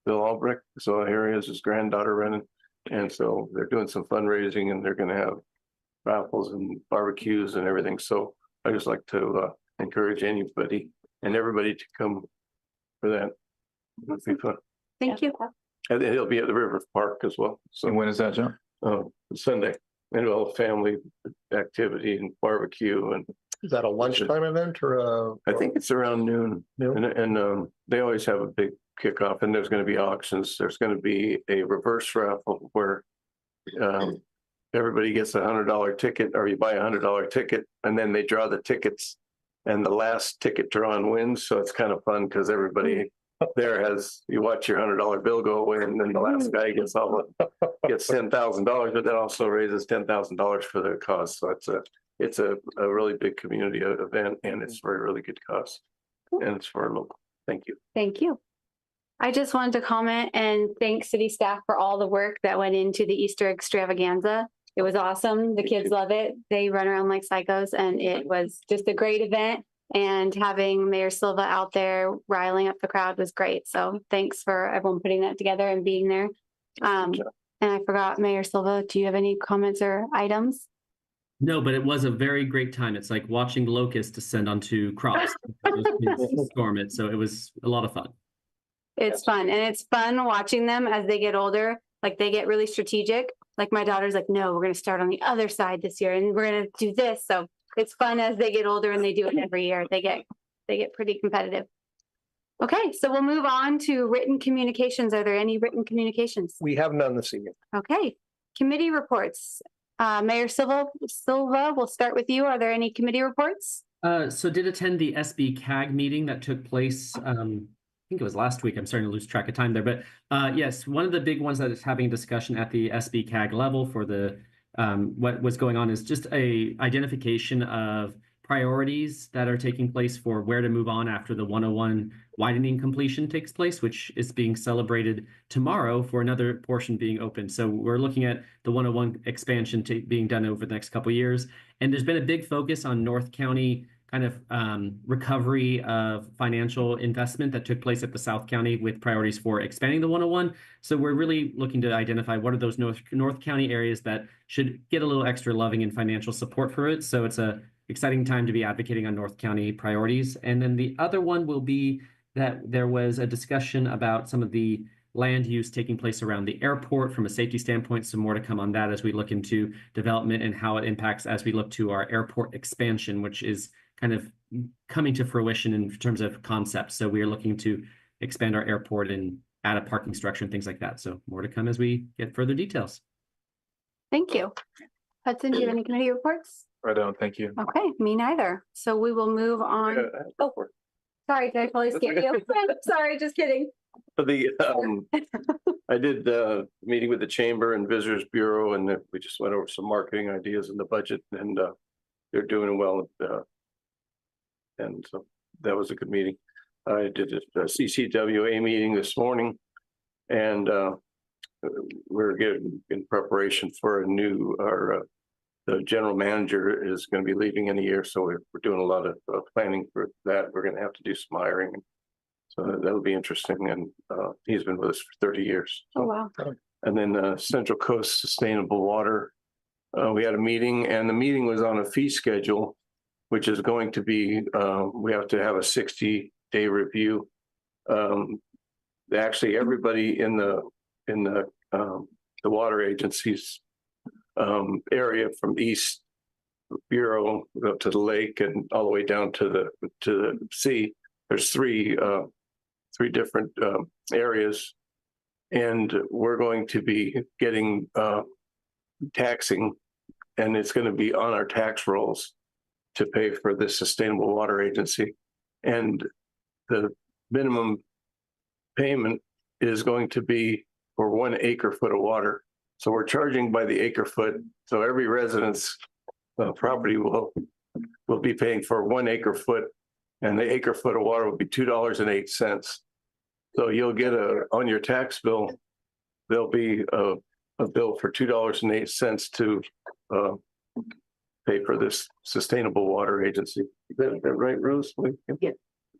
Bill Albrecht. So here he is, his granddaughter running. And so they're doing some fundraising, and they're going to have raffles and barbecues and everything. So I just like to encourage anybody and everybody to come for that. It'll be fun. Thank you. And it'll be at the River Park as well. So And when is that, John? Sunday, and all family activity and barbecue. And Is that a lunchtime event or I think it's around noon. And they always have a big kickoff, and there's going to be auctions. There's going to be a reverse raffle where everybody gets $100 ticket, or you buy $100 ticket, and then they draw the tickets, and the last ticket drawn wins. So it's kind of fun because everybody there you watch your $100 bill go away, and then the last guy gets $10,000, but that also raises $10,000 for the cause. So it's a really big community event, and it's for a really good cause, and it's for local. Thank you. Thank you. I just wanted to comment and thank city staff for all the work that went into the Easter extravaganza. It was awesome. The kids love it. They run around like psychos, and it was just a great event. And having Mayor Silva out there riling up the crowd was great. So thanks for everyone putting that together and being there. And I forgot, Mayor Silva, do you have any comments or items? No, but it was a very great time. It's like watching locusts descend onto crops. Those kids storm it. So it was a lot of fun. It's fun, and it's fun watching them as they get older. Like they get really strategic. Like my daughter's like, no, we're going to start on the other side this year and we're going to do this. So it's fun as they get older and they do it every year. They get pretty competitive. Okay, so we'll move on to written communications. Are there any written communications? We have none this evening. Okay, committee reports. Mayor Silva, we'll start with you. Are there any committee reports? So did attend the SB CAG meeting that took place, I think it was last week. I'm starting to lose track of time there, but yes, one of the big ones that is having a discussion at the SB CAG level for the what was going on is just a identification of priorities that are taking place for where to move on after the 101 widening completion takes place, which is being celebrated tomorrow for another portion being open. So we're looking at the 101 expansion being done over the next couple of years. And there's been a big focus on North County kind of recovery of financial investment that took place at the South County with priorities for expanding the 101. So we're really looking to identify what are those North County areas that should get a little extra loving and financial support for it. So it's a exciting time to be advocating on North County priorities. And then the other one will be that there was a discussion about some of the land use taking place around the airport from a safety standpoint. Some more to come on that as we look into development and how it impacts as we look to our airport expansion, which is kind of coming to fruition in terms of concepts. So we are looking to expand our airport and add a parking structure and things like that. So more to come as we get further details. Thank you. Hudson, do you have any committee reports? I don't, thank you. Okay, me neither. So we will move on. Oh, sorry, did I totally skip you? Sorry, just kidding. For the, I did meeting with the Chamber and Visitors Bureau, and we just went over some marketing ideas in the budget, and they're doing well. And so that was a good meeting. I did a CCWA meeting this morning, and we're getting in preparation for a new, the general manager is going to be leaving in a year, so we're doing a lot of planning for that. We're going to have to do some hiring. So that'll be interesting. And he's been with us for 30 years. So. Oh, wow. And then Central Coast Sustainable Water. We had a meeting, and the meeting was on a fee schedule, which is going to be, we have to have a 60-day review. Actually, everybody in the water agencies area from East Bureau up to the lake and all the way down to the sea. There's three different areas, and we're going to be getting taxing, and it's going to be on our tax rolls to pay for this sustainable water agency. And the minimum payment is going to be for 1 acre foot of water. So we're charging by the acre foot. So every resident's property will be paying for 1 acre foot, and the acre foot of water will be $2.08. So you'll get on your tax bill, there'll be a bill for $2.08 to pay for this sustainable water agency. Is that right, Rose? Yeah.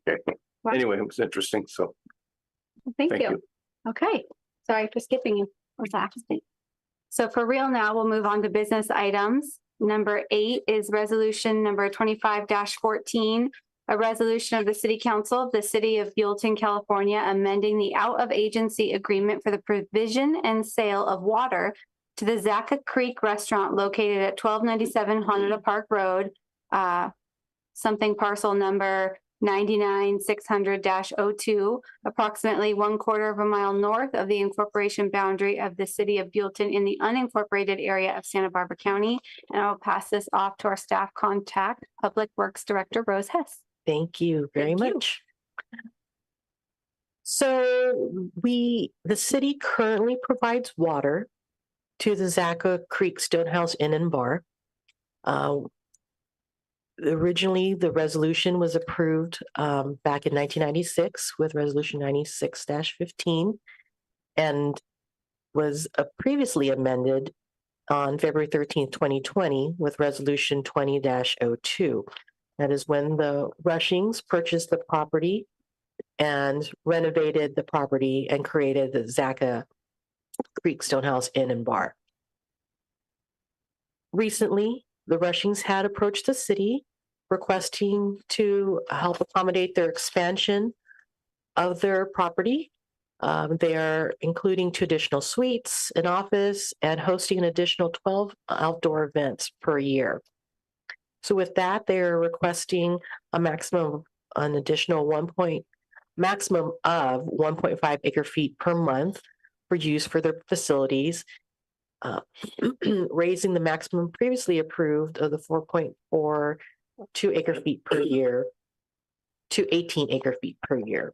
Okay. Wow. Anyway, it was interesting. So Thank Thank you. you. Okay, sorry for skipping you. What's happening? So for real now, we'll move on to business items. Number 8 is resolution number 25-14, a resolution of the City Council of the City of Buellton, California, amending the out-of-agency agreement for the provision and sale of water to the Zaca Creek Restaurant located at 1297 Honolulu Park Road, something parcel number 99-600-02, approximately 1/4 of a mile north of the incorporation boundary of the City of Buellton in the unincorporated area of Santa Barbara County. And I'll pass this off to our staff contact, Public Works Director Rose Hess. Thank you very Thank you. much. So the city currently provides water to the Zaca Creek Stonehouse Inn and Bar. Originally, the resolution was approved back in 1996 with Resolution 96-15 and was previously amended on February 13th, 2020 with Resolution 20-02. That is when the Rushings purchased the property and renovated the property and created the Zaca Creek Stonehouse Inn and Bar. Recently, the Rushings had approached the city requesting to help accommodate their expansion of their property. They are including 2 additional suites, an office, and hosting an additional 12 outdoor events per year. So with that, they're requesting an additional maximum of 1.5 acre feet per month for use for their facilities, raising the maximum previously approved of the 4.42 acre feet per year to 18 acre feet per year.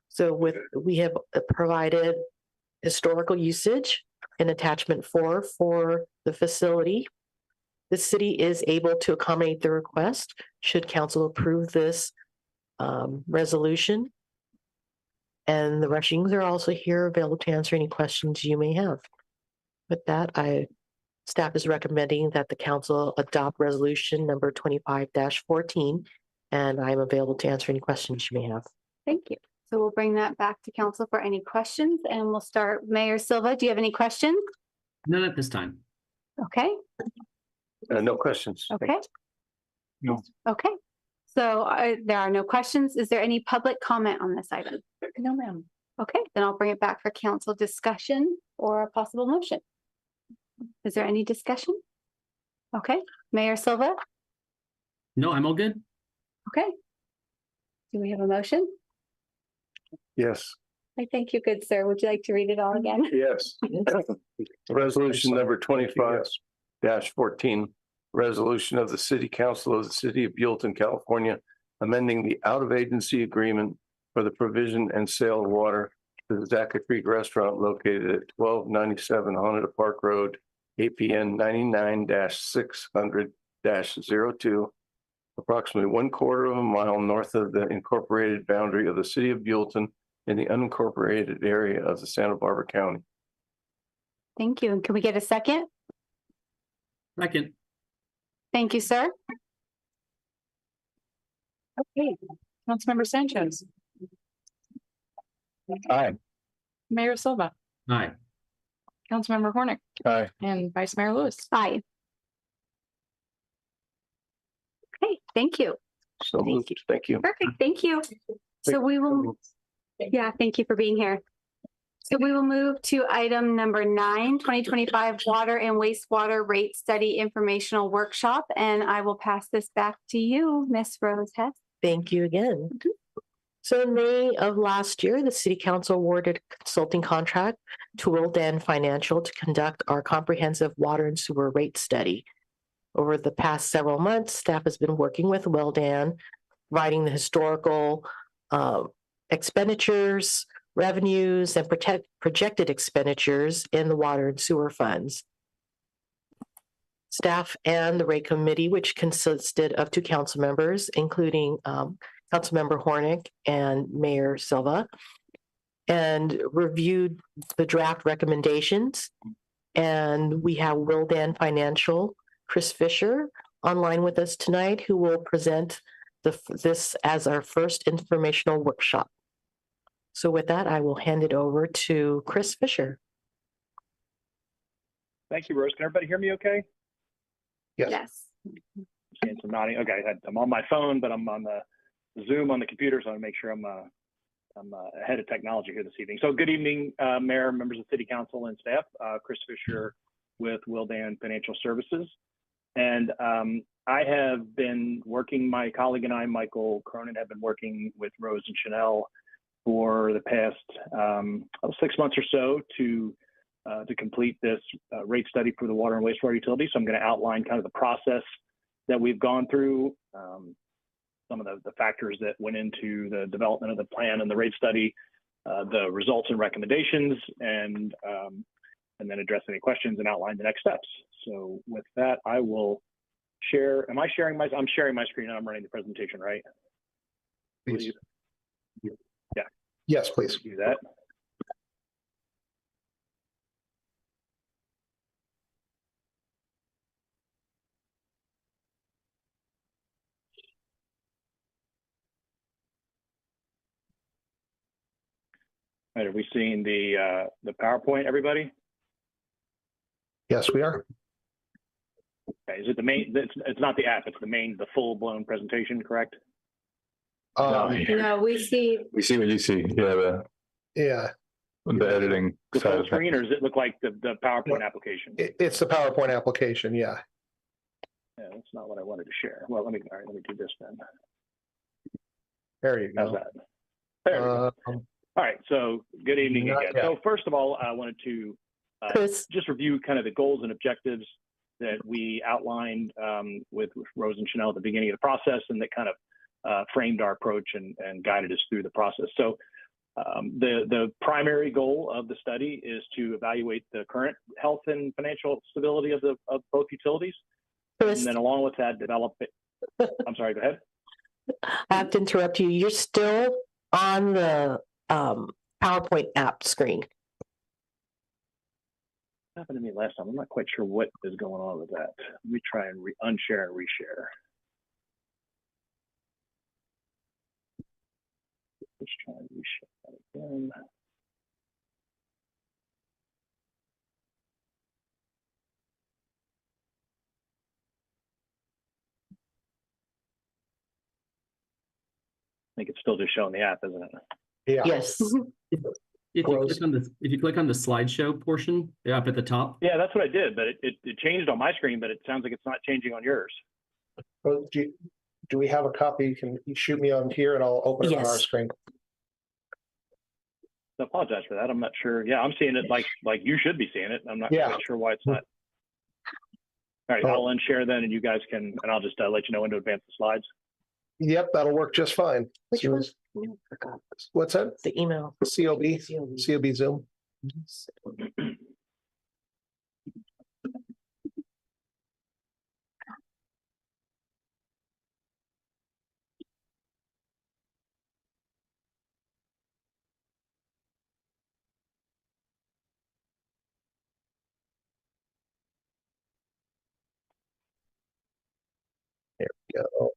So we have provided historical usage in attachment 4 for the facility. The city is able to accommodate the request should council approve this resolution. And the Rushings are also here available to answer any questions you may have. With that, staff is recommending that the council adopt resolution number 25-14, and I'm available to answer any questions you may have. Thank you. So we'll bring that back to council for any questions, and we'll start. Mayor Silva, do you have any questions? None at this time. Okay, No questions. okay. No. Okay, so there are no questions. Is there any public comment on this item? No, ma'am. Okay, then I'll bring it back for council discussion or a possible motion. Is there any discussion? Okay, Mayor Silva? No, I'm all good. Okay. Do we have a motion? Yes. I thank you, good sir. Would you like to read it all again? Yes. Resolution number 25-14, resolution of the City Council of the City of Buellton, California, amending the out-of-agency agreement for the provision and sale of water to the Zaca Creek Restaurant located at 1297 Honda Park Road, APN 99-600-02, approximately 1/4 of a mile north of the incorporated boundary of the City of Buellton in the unincorporated area of the Santa Barbara County. Thank you. And can we get a second? Second. Thank you, sir. Okay, Councilmember Sanchez. Aye. Mayor Silva, Aye. Councilmember Hornick, Aye. and Vice Mayor Lewis. Aye. Okay, thank you. So moved. Thank you. Perfect, thank you. So we will, yeah, thank you for being here. So we will move to item number 9, 2025 Water and Wastewater Rate Study Informational Workshop, and I will pass this back to you, Ms. Rose Hess. Thank you again. So in May of last year, the city council awarded a consulting contract to Buellton Financial to conduct our comprehensive water and sewer rate study. Over the past several months, staff has been working with Buellton, writing the historical expenditures, revenues, and projected expenditures in the water and sewer funds. Staff and the rate committee, which consisted of 2 council members, including Councilmember Hornick and Mayor Silva, and reviewed the draft recommendations. And we have Buellton Financial, Chris Fisher, online with us tonight, who will present this as our first informational workshop. So with that, I will hand it over to Chris Fisher. Thank you, Rose. Can everybody hear me okay? Yes. Seeing some nodding. Okay, I'm on my phone, but I'm on the Zoom on the computer, so I want to make sure I'm ahead of technology here this evening. So good evening, Mayor, members of City Council and staff. Chris Fisher with Buellton Financial Services. And I have been working, my colleague and I, Michael Cronin, have been working with Rose and Chanel for the past 6 months or so to complete this rate study for the water and wastewater utility. So I'm going to outline kind of the process that we've gone through, some of the factors that went into the development of the plan and the rate study, the results and recommendations, and then address any questions and outline the next steps. So with that, I will share. I'm sharing my screen and I'm running the presentation, right? Please. Yeah. Yes, please. Do that. All right, are we seeing the PowerPoint, everybody? Yes, we are. Okay, is it the main, it's not the app, it's the full-blown presentation, correct? No, we see, We see what you see. Yeah, Yeah, the editing The side full of screen, things. or does it look like the PowerPoint application? it's the PowerPoint application, yeah. Yeah, that's not what I wanted to share. Well, all right, let me do this then. There you How's go. that? There we go. Um, All right, so good evening Not again. yet. So first of all, I wanted to Chris, just review kind of the goals and objectives that we outlined with Rose and Chanel at the beginning of the process, and that kind of framed our approach and guided us through the process. So the primary goal of the study is to evaluate the current health and financial stability of both utilities, Chris, and then along with that, develop it. I'm sorry, go ahead. I have to interrupt you. You're still on the PowerPoint app screen. Happened to me last time. I'm not quite sure what is going on with that. Let me try and unshare and reshare. Let's try and reshare that again. I think it's still just showing the app, isn't it? Yeah. Yes. If you click on the slideshow portion up at the top, Yeah, that's what I did, but it changed on my screen, but it sounds like it's not changing on yours. Well, do we have a copy? You can shoot me on here and I'll open it on our Yes. screen. I apologize for that. I'm not sure. Yeah, I'm seeing it like you should be seeing it. I'm not Yeah. quite sure why it's not. All right, I'll unshare then, and you guys can, and I'll just let you know when to advance the slides. Yep, that'll work just fine. Which one? No, I forgot. What's that? The email. COB, COB Zoom. There we go.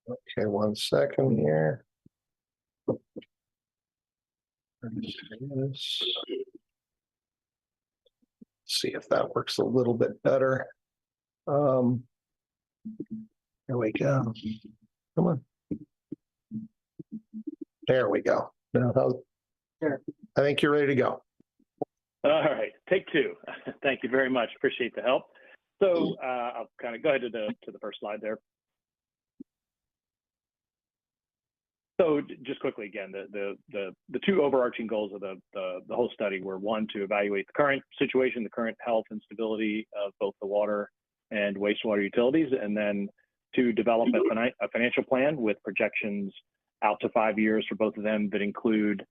Okay, 1 second here. See if that works a little bit better. There we go. Come on. There we go. Now, Sure. I think you're ready to go. All right, take two. Thank you very much. Appreciate the help. So I'll kind of go ahead to the first slide there. So just quickly again, the two overarching goals of the whole study were, one, to evaluate the current situation, the current health and stability of both the water and wastewater utilities, and then to develop a financial plan with projections out to 5 years for both of them that include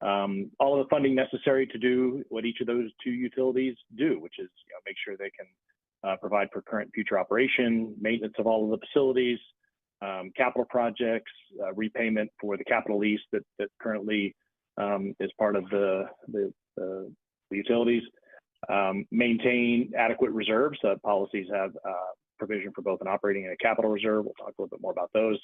all of the funding necessary to do what each of those two utilities do, which is make sure they can provide for current future operation, maintenance of all of the facilities, capital projects, repayment for the capital lease that currently is part of the utilities, maintain adequate reserves. Policies have provision for both an operating and a capital reserve. We'll talk a little bit more about those.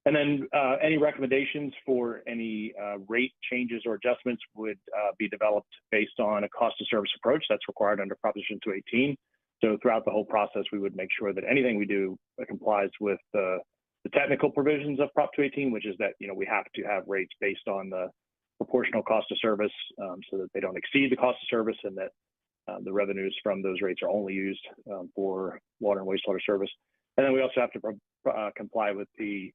And then any recommendations for any rate changes or adjustments would be developed based on a cost of service approach that's required under Proposition 218. So throughout the whole process, we would make sure that anything we do complies with the technical provisions of Prop 218, which is that we have to have rates based on the proportional cost of service so that they don't exceed the cost of service, and that the revenues from those rates are only used for water and wastewater service. And then we also have to comply with the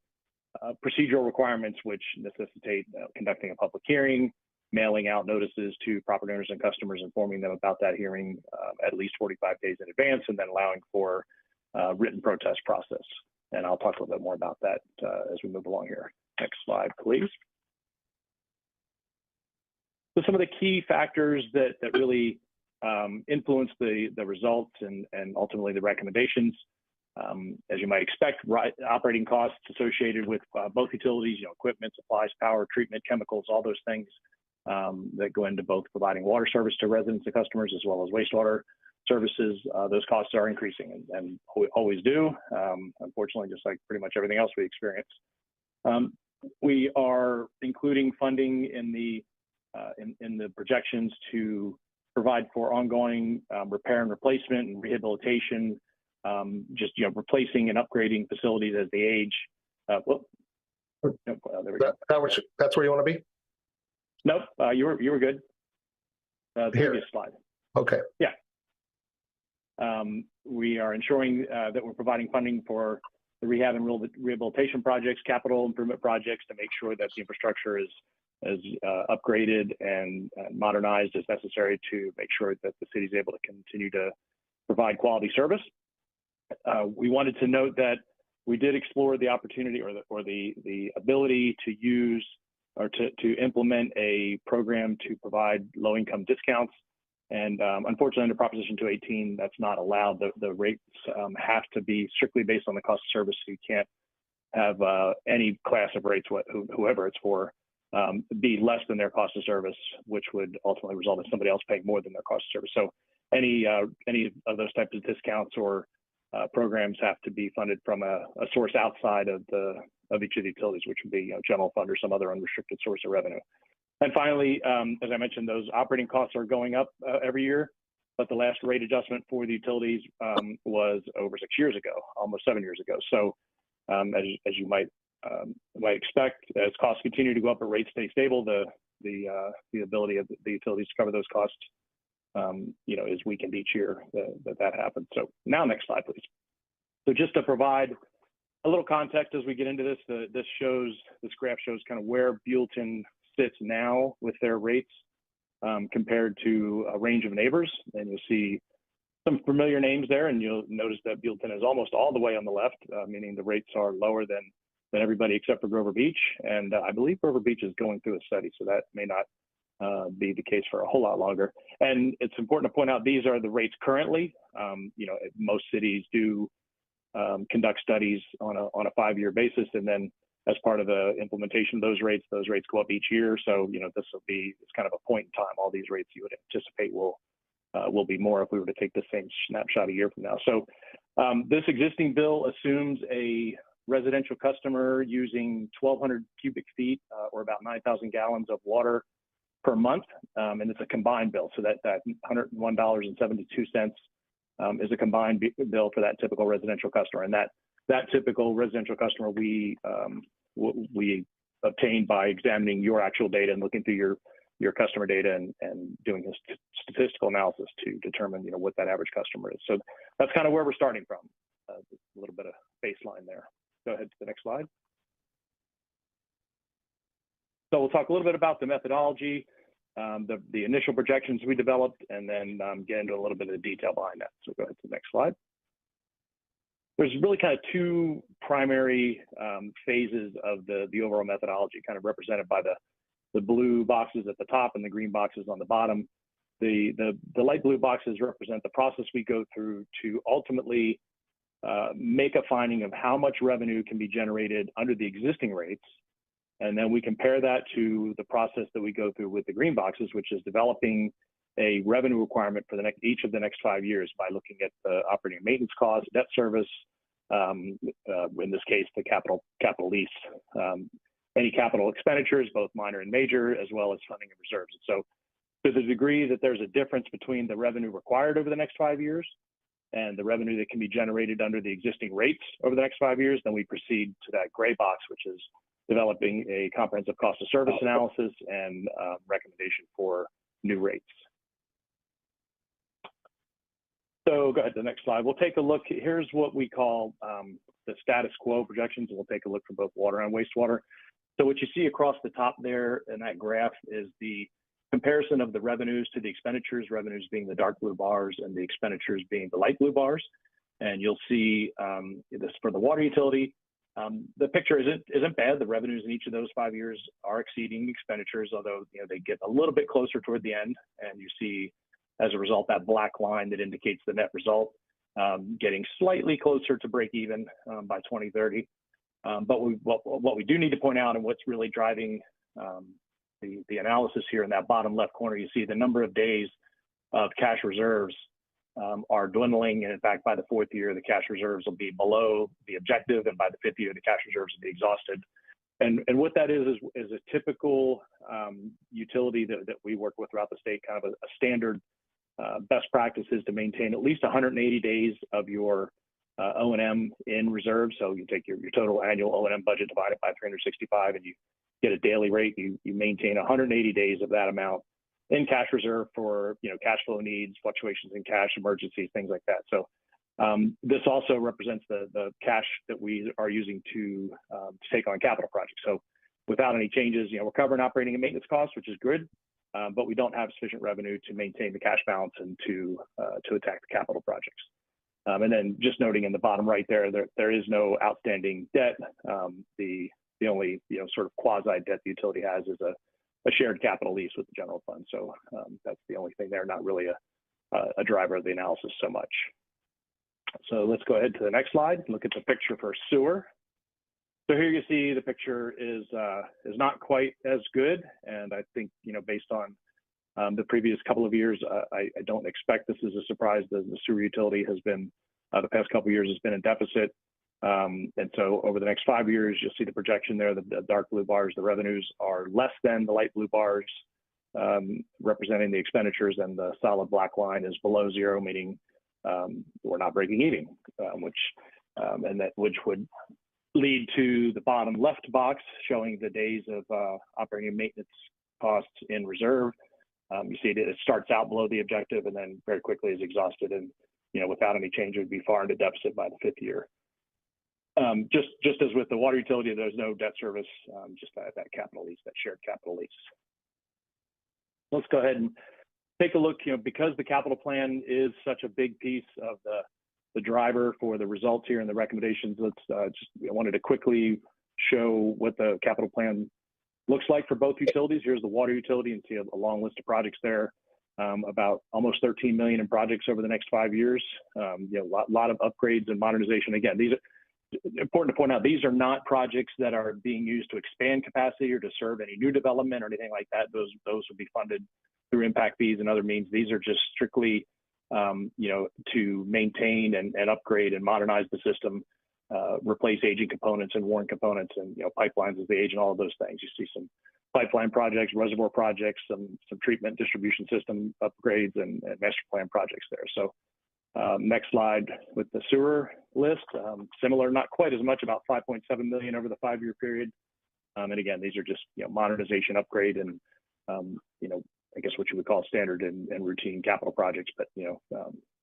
procedural requirements, which necessitate conducting a public hearing, mailing out notices to property owners and customers, informing them about that hearing at least 45 days in advance, and then allowing for written protest process. And I'll talk a little bit more about that as we move along here. Next slide, please. So some of the key factors that really influence the results and ultimately the recommendations. As you might expect, operating costs associated with both utilities, equipment, supplies, power, treatment, chemicals, all those things that go into both providing water service to residents and customers, as well as wastewater services. Those costs are increasing and always do, unfortunately, just like pretty much everything else we experience. We are including funding in the projections to provide for ongoing repair and replacement and rehabilitation, just replacing and upgrading facilities as they age. There we go. That's where you want to be? Nope, you were good. The Here. previous slide. Okay. We are ensuring that we're providing funding for the rehab and rehabilitation projects, capital improvement projects, to make sure that the infrastructure is upgraded and modernized as necessary to make sure that the city is able to continue to provide quality service. We wanted to note that we did explore the opportunity or the ability to use or to implement a program to provide low-income discounts. And unfortunately, under Proposition 218, that's not allowed. The rates have to be strictly based on the cost of service. So you can't have any class of rates, whoever it's for, be less than their cost of service, which would ultimately result in somebody else paying more than their cost of service. So any of those types of discounts or programs have to be funded from a source outside of each of the utilities, which would be general fund or some other unrestricted source of revenue. And finally, as I mentioned, those operating costs are going up every year, but the last rate adjustment for the utilities was over 6 years ago, almost 7 years ago. So as you might expect, as costs continue to go up, but rates stay stable, the ability of the utilities to cover those costs, is weakened each year that happens. So now, next slide, please. So just to provide a little context as we get into this, this graph shows kind of where Buellton sits now with their rates compared to a range of neighbors. And you'll see some familiar names there, and you'll notice that Buellton is almost all the way on the left, meaning the rates are lower than everybody except for Grover Beach. And I believe Grover Beach is going through a study, so that may not be the case for a whole lot longer. And it's important to point out these are the rates currently. Most cities do conduct studies on a 5-year basis, and then as part of the implementation of those rates go up each year. So it's kind of a point in time. All these rates you would anticipate will be more if we were to take the same snapshot a year from now. So this existing bill assumes a residential customer using 1,200 cubic feet or about 9,000 gallons of water per month, and it's a combined bill. So that $101.72 is a combined bill for that typical residential customer, and that typical residential customer we obtained by examining your actual data and looking through your customer data and doing a statistical analysis to determine what that average customer is. So that's kind of where we're starting from. A little bit of baseline there. Go ahead to the next slide. So we'll talk a little bit about the methodology, the initial projections we developed, and then get into a little bit of the detail behind that. So go ahead to the next slide. There's really kind of two primary phases of the overall methodology, kind of represented by the blue boxes at the top and the green boxes on the bottom. The light blue boxes represent the process we go through to ultimately make a finding of how much revenue can be generated under the existing rates. And then we compare that to the process that we go through with the green boxes, which is developing a revenue requirement for each of the next 5 years by looking at the operating and maintenance costs, debt service, in this case, the capital lease, any capital expenditures, both minor and major, as well as funding and reserves. And so to the degree that there's a difference between the revenue required over the next 5 years and the revenue that can be generated under the existing rates over the next 5 years, then we proceed to that gray box, which is developing a comprehensive cost of service analysis and recommendation for new rates. So go ahead to the next slide. We'll take a look. Here's what we call the status quo projections, and we'll take a look for both water and wastewater. So what you see across the top there in that graph is the comparison of the revenues to the expenditures, revenues being the dark blue bars and the expenditures being the light blue bars. And you'll see this for the water utility. The picture isn't bad. The revenues in each of those 5 years are exceeding expenditures, although they get a little bit closer toward the end. And you see, as a result, that black line that indicates the net result getting slightly closer to break even by 2030. But what we do need to point out, and what's really driving the analysis here in that bottom left corner, you see the number of days of cash reserves are dwindling. And in fact, by the 4th year, the cash reserves will be below the objective. And by the 5th year, the cash reserves will be exhausted. And what that is a typical utility that we work with throughout the state, kind of a standard best practice is to maintain at least 180 days of your O&M in reserve. So you take your total annual O&M budget divided by 365 and you get a daily rate. You maintain 180 days of that amount in cash reserve for, cash flow needs, fluctuations in cash, emergencies, things like that. So this also represents the cash that we are using to take on capital projects. So without any changes, we're covering operating and maintenance costs, which is good, but we don't have sufficient revenue to maintain the cash balance and to attack the capital projects. And then just noting in the bottom right there is no outstanding debt. The only sort of quasi debt the utility has is a shared capital lease with the general fund. So that's the only thing there, not really a driver of the analysis so much. So let's go ahead to the next slide. Look at the picture for sewer. So here you see the picture is not quite as good, and I think based on the previous couple of years, I don't expect this is a surprise. The sewer utility has been the past couple of years has been in deficit, and so over the next 5 years, you'll see the projection there. The dark blue bars, the revenues are less than the light blue bars, representing the expenditures, and the solid black line is below zero, meaning we're not breaking even, which would lead to the bottom left box showing the days of operating and maintenance costs in reserve. You see it starts out below the objective and then very quickly is exhausted, and without any change, it would be far into deficit by the 5th year. Just as with the water utility, there's no debt service, just that capital lease, that shared capital lease. Let's go ahead and take a look. Because the capital plan is such a big piece of the driver for the results here and the recommendations, I wanted to quickly show what the capital plan looks like for both utilities. Here's the water utility, and see a long list of projects there, about almost 13 million in projects over the next 5 years. A lot of upgrades and modernization. Again, these are important to point out. These are not projects that are being used to expand capacity or to serve any new development or anything like that. Those will be funded through impact fees and other means. These are just strictly to maintain and upgrade and modernize the system, replace aging components and worn components, and pipelines as they age, and all of those things. You see some pipeline projects, reservoir projects, some treatment distribution system upgrades, and master plan projects there. So next slide with the sewer list, similar, not quite as much, about 5.7 million over the 5-year period. And again, these are just modernization, upgrade, and I guess what you would call standard and routine capital projects, but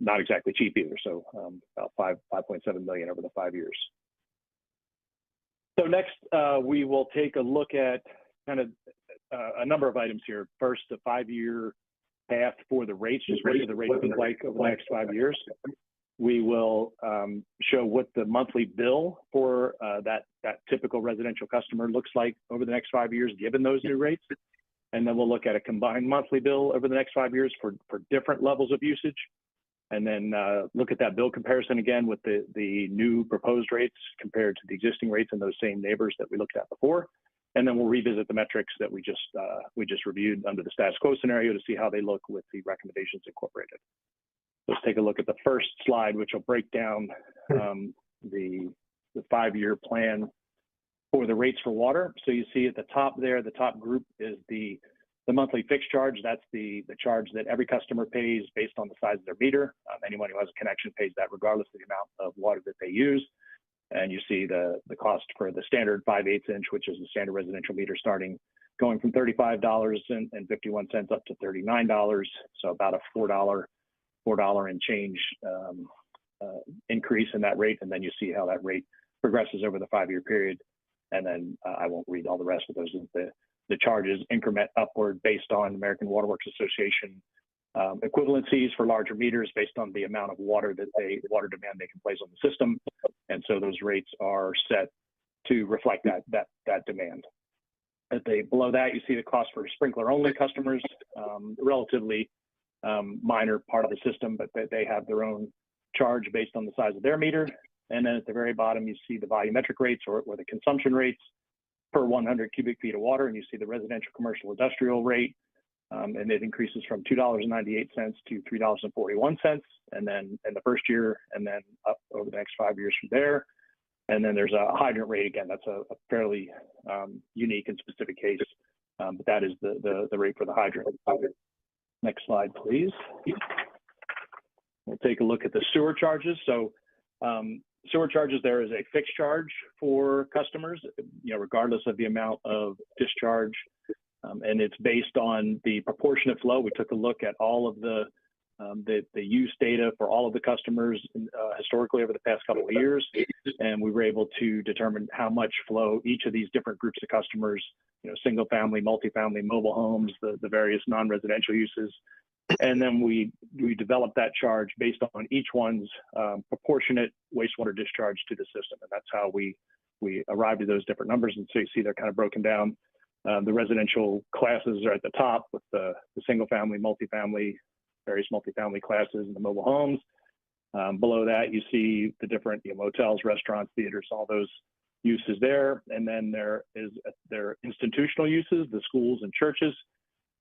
not exactly cheap either. So about 5.7 million over the 5 years. So next, we will take a look at kind of a number of items here. First, the 5-year path for the rates, just what do the rates look like over the next 5 years. We will show what the monthly bill for that typical residential customer looks like over the next 5 years, given those new rates. And then we'll look at a combined monthly bill over the next 5 years for different levels of usage. And then look at that bill comparison again with the new proposed rates compared to the existing rates in those same neighbors that we looked at before. And then we'll revisit the metrics that we just reviewed under the status quo scenario to see how they look with the recommendations incorporated. Let's take a look at the first slide, which will break down the 5-year plan for the rates for water. So you see at the top there, the top group is the monthly fixed charge. That's the charge that every customer pays based on the size of their meter. Anyone who has a connection pays that regardless of the amount of water that they use. And you see the cost for the standard 5/8 inch, which is the standard residential meter, going from $35.51 up to $39. So about a $4 and change increase in that rate. And then you see how that rate progresses over the 5-year period. And then I won't read all the rest of those. The charges increment upward based on American Water Works Association equivalencies for larger meters based on the amount of water demand they can place on the system. And so those rates are set to reflect that demand. Below that, you see the cost for sprinkler only customers, relatively minor part of the system, but they have their own charge based on the size of their meter. And then at the very bottom, you see the volumetric rates or the consumption rates per 100 cubic feet of water. And you see the residential, commercial, industrial rate. And it increases from $2.98 to $3.41. And then in the first year, and then up over the next 5 years from there. And then there's a hydrant rate. Again, that's a fairly unique and specific case. But that is the rate for the hydrant. Next slide, please. We'll take a look at the sewer charges. So sewer charges, there is a fixed charge for customers, regardless of the amount of discharge. And it's based on the proportionate flow. We took a look at all of the use data for all of the customers historically over the past couple of years, and we were able to determine how much flow each of these different groups of customers, single family, multifamily, mobile homes, the various non-residential uses. And then we developed that charge based on each one's proportionate wastewater discharge to the system. And that's how we arrived at those different numbers. And so you see they're kind of broken down. The residential classes are at the top with the single family, multifamily, various multifamily classes, and the mobile homes. Below that, you see the different motels, restaurants, theaters, all those uses there. And then there are institutional uses, the schools and churches.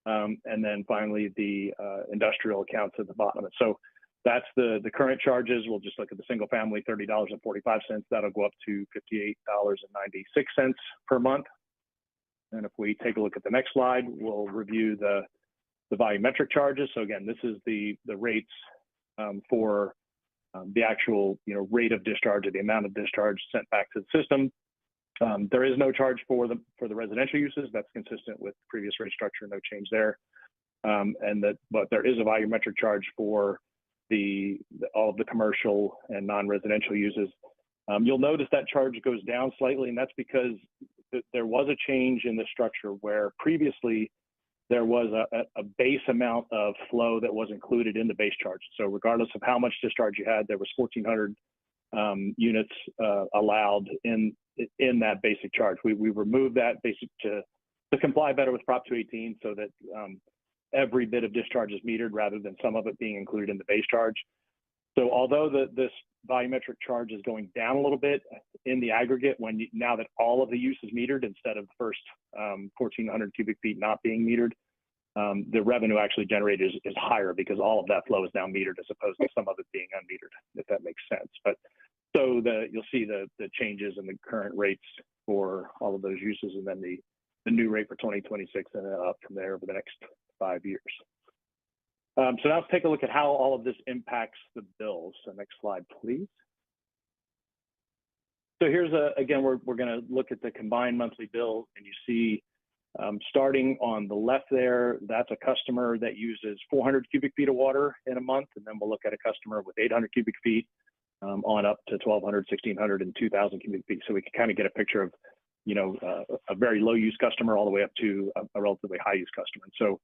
And then finally, the industrial accounts at the bottom. So that's the current charges. We'll just look at the single family, $30.45. That'll go up to $58.96 per month. And if we take a look at the next slide, we'll review the volumetric charges. So again, this is the rates for the actual rate of discharge, or the amount of discharge sent back to the system. There is no charge for the residential uses. That's consistent with previous rate structure, no change there. But there is a volumetric charge for all of the commercial and non-residential uses. You'll notice that charge goes down slightly, and that's because there was a change in the structure where previously there was a base amount of flow that was included in the base charge. So regardless of how much discharge you had, there was 1,400 units allowed in that basic charge. We removed that basic to comply better with Prop 218, so that every bit of discharge is metered rather than some of it being included in the base charge. So although this volumetric charge is going down a little bit in the aggregate, now that all of the use is metered instead of the first 1,400 cubic feet not being metered, the revenue actually generated is higher because all of that flow is now metered as opposed to some of it being unmetered, if that makes sense. But so you'll see the changes in the current rates for all of those uses, and then the new rate for 2026, and then up from there over the next 5 years. So now let's take a look at how all of this impacts the bills. So next slide, please. So here's again, we're going to look at the combined monthly bill, and you see starting on the left there, that's a customer that uses 400 cubic feet of water in a month. And then we'll look at a customer with 800 cubic feet on up to 1,200, 1,600, and 2,000 cubic feet. So we can kind of get a picture of, a very low use customer all the way up to a relatively high use customer. And so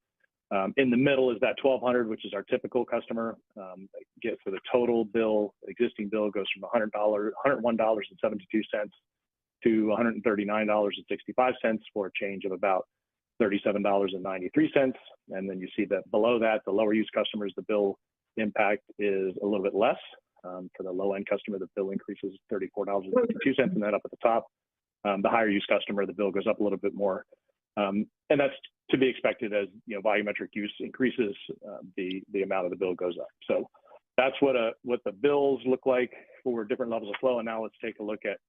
in the middle is that 1,200, which is our typical customer. Get for the total bill, existing bill goes from $101.72 to $139.65 for a change of about $37.93. And then you see that below that, the lower use customers, the bill impact is a little bit less. For the low end customer, the bill increases $34.52, and then up at the top, the higher use customer, the bill goes up a little bit more. And that's to be expected as volumetric use increases, the amount of the bill goes up. So that's what the bills look like for different levels of flow. And now let's take a look at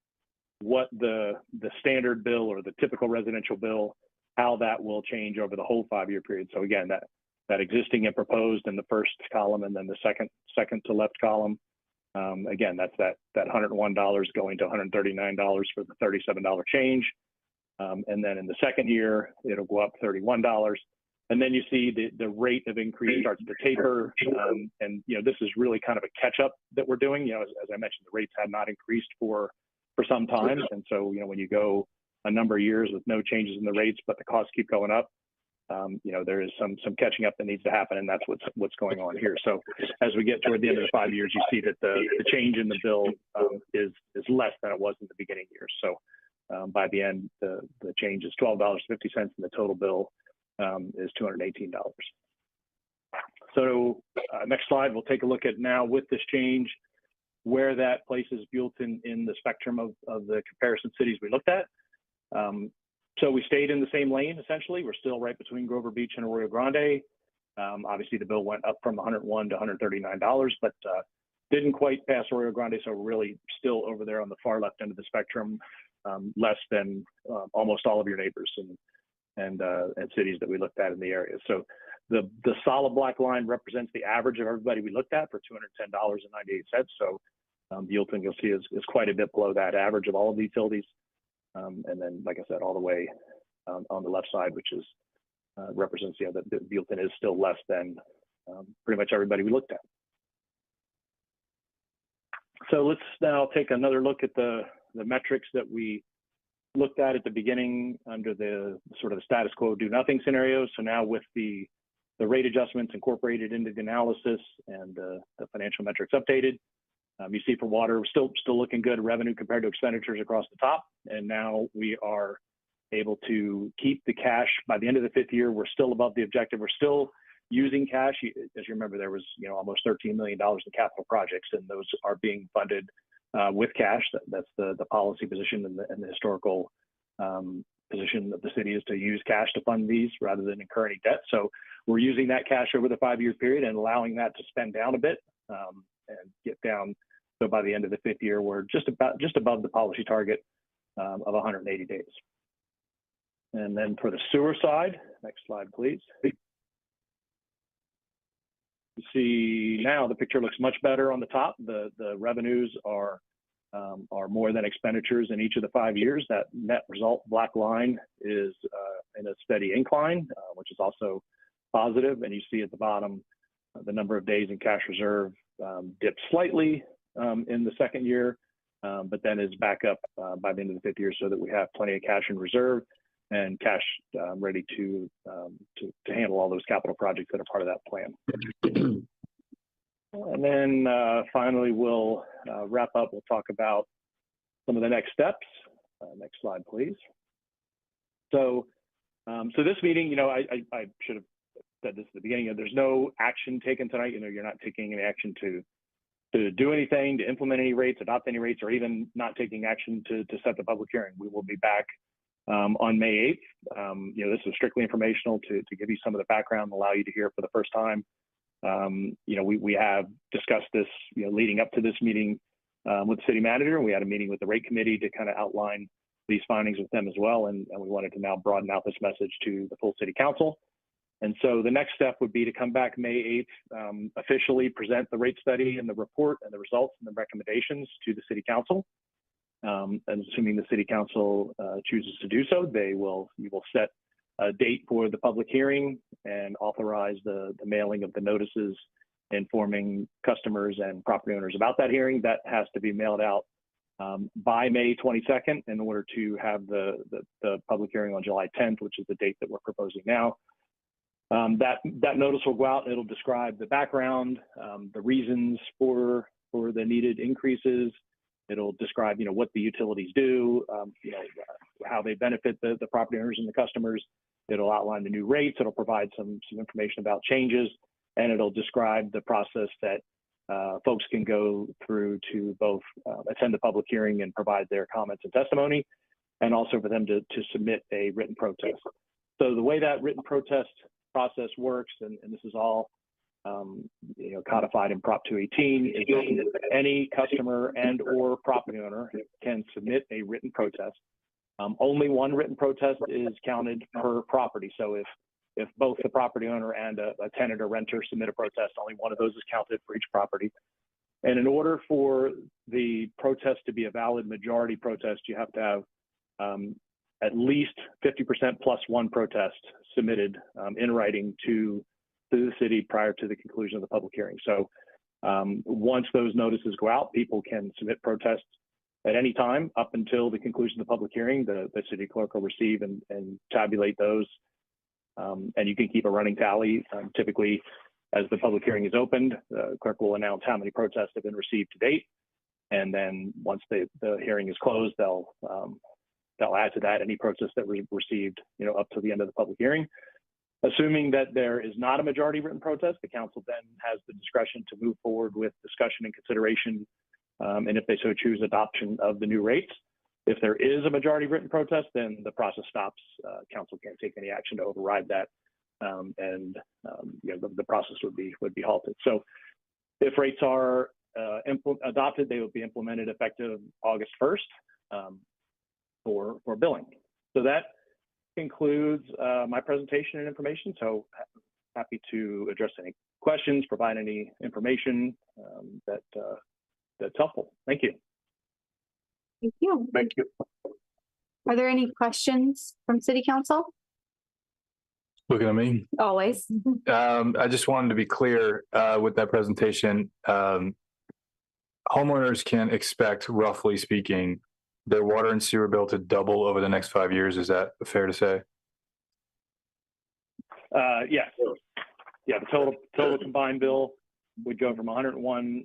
what the standard bill or the typical residential bill, how that will change over the whole 5-year period. So again, that existing and proposed in the first column, and then the second to left column. Again, that's that $101 going to $139 for the $37 change. And then in the second year, it'll go up $31. And then you see the rate of increase starts to taper. And this is really kind of a catch up that we're doing. As I mentioned, the rates had not increased for some time. And so, when you go a number of years with no changes in the rates, but the costs keep going up, there is some catching up that needs to happen, and that's what's going on here. So as we get toward the end of the 5 years, you see that the change in the bill is less than it was in the beginning years. So by the end, the change is $12.50, and the total bill is $218. So next slide, we'll take a look at now with this change, where that places Buellton in the spectrum of the comparison cities we looked at. So we stayed in the same lane, essentially. We're still right between Grover Beach and Arroyo Grande. Obviously, the bill went up from $101 to $139, but didn't quite pass Arroyo Grande, so we're really still over there on the far left end of the spectrum, less than almost all of your neighbors and cities that we looked at in the area. So The solid black line represents the average of everybody we looked at for $210.98. So Buellton, you'll see, is quite a bit below that average of all of the utilities. And then, like I said, all the way on the left side, which is represents, that Buellton is still less than pretty much everybody we looked at. So let's now take another look at the metrics that we looked at the beginning under the sort of the status quo do nothing scenario. So now with the rate adjustments incorporated into the analysis and the financial metrics updated, you see for water, we're still looking good revenue compared to expenditures across the top. And now we are able to keep the cash by the end of the 5th year. We're still above the objective. We're still using cash. As you remember, there was almost $13 million in capital projects, and those are being funded with cash. That's the policy position and the historical position of the city is to use cash to fund these rather than incur any debt. So we're using that cash over the 5-year period and allowing that to spend down a bit and get down. So by the end of the 5th year, we're just above the policy target of 180 days. And then for the sewer side, next slide, please. You see now the picture looks much better on the top. The revenues are more than expenditures in each of the 5 years. That net result black line is in a steady incline, which is also positive. And you see at the bottom, the number of days in cash reserve dipped slightly in the 2nd year, but then is back up by the end of the 5th year, so that we have plenty of cash in reserve and cash ready to handle all those capital projects that are part of that plan. And then finally, we'll wrap up. We'll talk about some of the next steps. Next slide, please. So this meeting, I should have said this at the beginning. There's no action taken tonight. You're not taking any action to do anything, to implement any rates, adopt any rates, or even not taking action to set the public hearing. We will be back on May 8th. This is strictly informational to give you some of the background, allow you to hear it for the first time. We have discussed this, leading up to this meeting with the city manager, and we had a meeting with the rate committee to kind of outline these findings with them as well. And we wanted to now broaden out this message to the full city council. And so the next step would be to come back May 8th, officially present the rate study and the report and the results and the recommendations to the city council. And assuming the city council chooses to do so, you will set a date for the public hearing and authorize the mailing of the notices informing customers and property owners about that hearing. That has to be mailed out by May 22nd in order to have the public hearing on July 10th, which is the date that we're proposing now. That notice will go out and it'll describe the background, the reasons for the needed increases. It'll describe, what the utilities do, how they benefit the property owners and the customers. It'll outline the new rates. It'll provide some information about changes, and it'll describe the process that folks can go through to both attend the public hearing and provide their comments and testimony, and also for them to submit a written protest. So the way that written protest process works, and this is all codified in Prop 218, is that any customer and or property owner can submit a written protest. Only one written protest is counted per property. So if both the property owner and a tenant or renter submit a protest, only one of those is counted for each property. And in order for the protest to be a valid majority protest, you have to have at least 50% plus one protest submitted in writing to the city prior to the conclusion of the public hearing. So once those notices go out, people can submit protests at any time up until the conclusion of the public hearing. The city clerk will receive and tabulate those. And you can keep a running tally. Typically, as the public hearing is opened, the clerk will announce how many protests have been received to date. And then once the hearing is closed, they'll add to that any protests that were received, up to the end of the public hearing. Assuming that there is not a majority written protest, the council then has the discretion to move forward with discussion and consideration, and if they so choose, adoption of the new rates. If there is a majority written protest, then the process stops. Council can't take any action to override that, and the process would be halted. So if rates are adopted, they will be implemented effective August 1st for billing. So that concludes my presentation and information. So happy to address any questions, provide any information that's helpful. Thank you. Thank you. Thank you. Are there any questions from city council? Looking at me. Always. I just wanted to be clear with that presentation. Homeowners can expect, roughly speaking, their water and sewer bill to double over the next 5 years. Is that fair to say? Yes. Yeah, the total combined bill would go from $101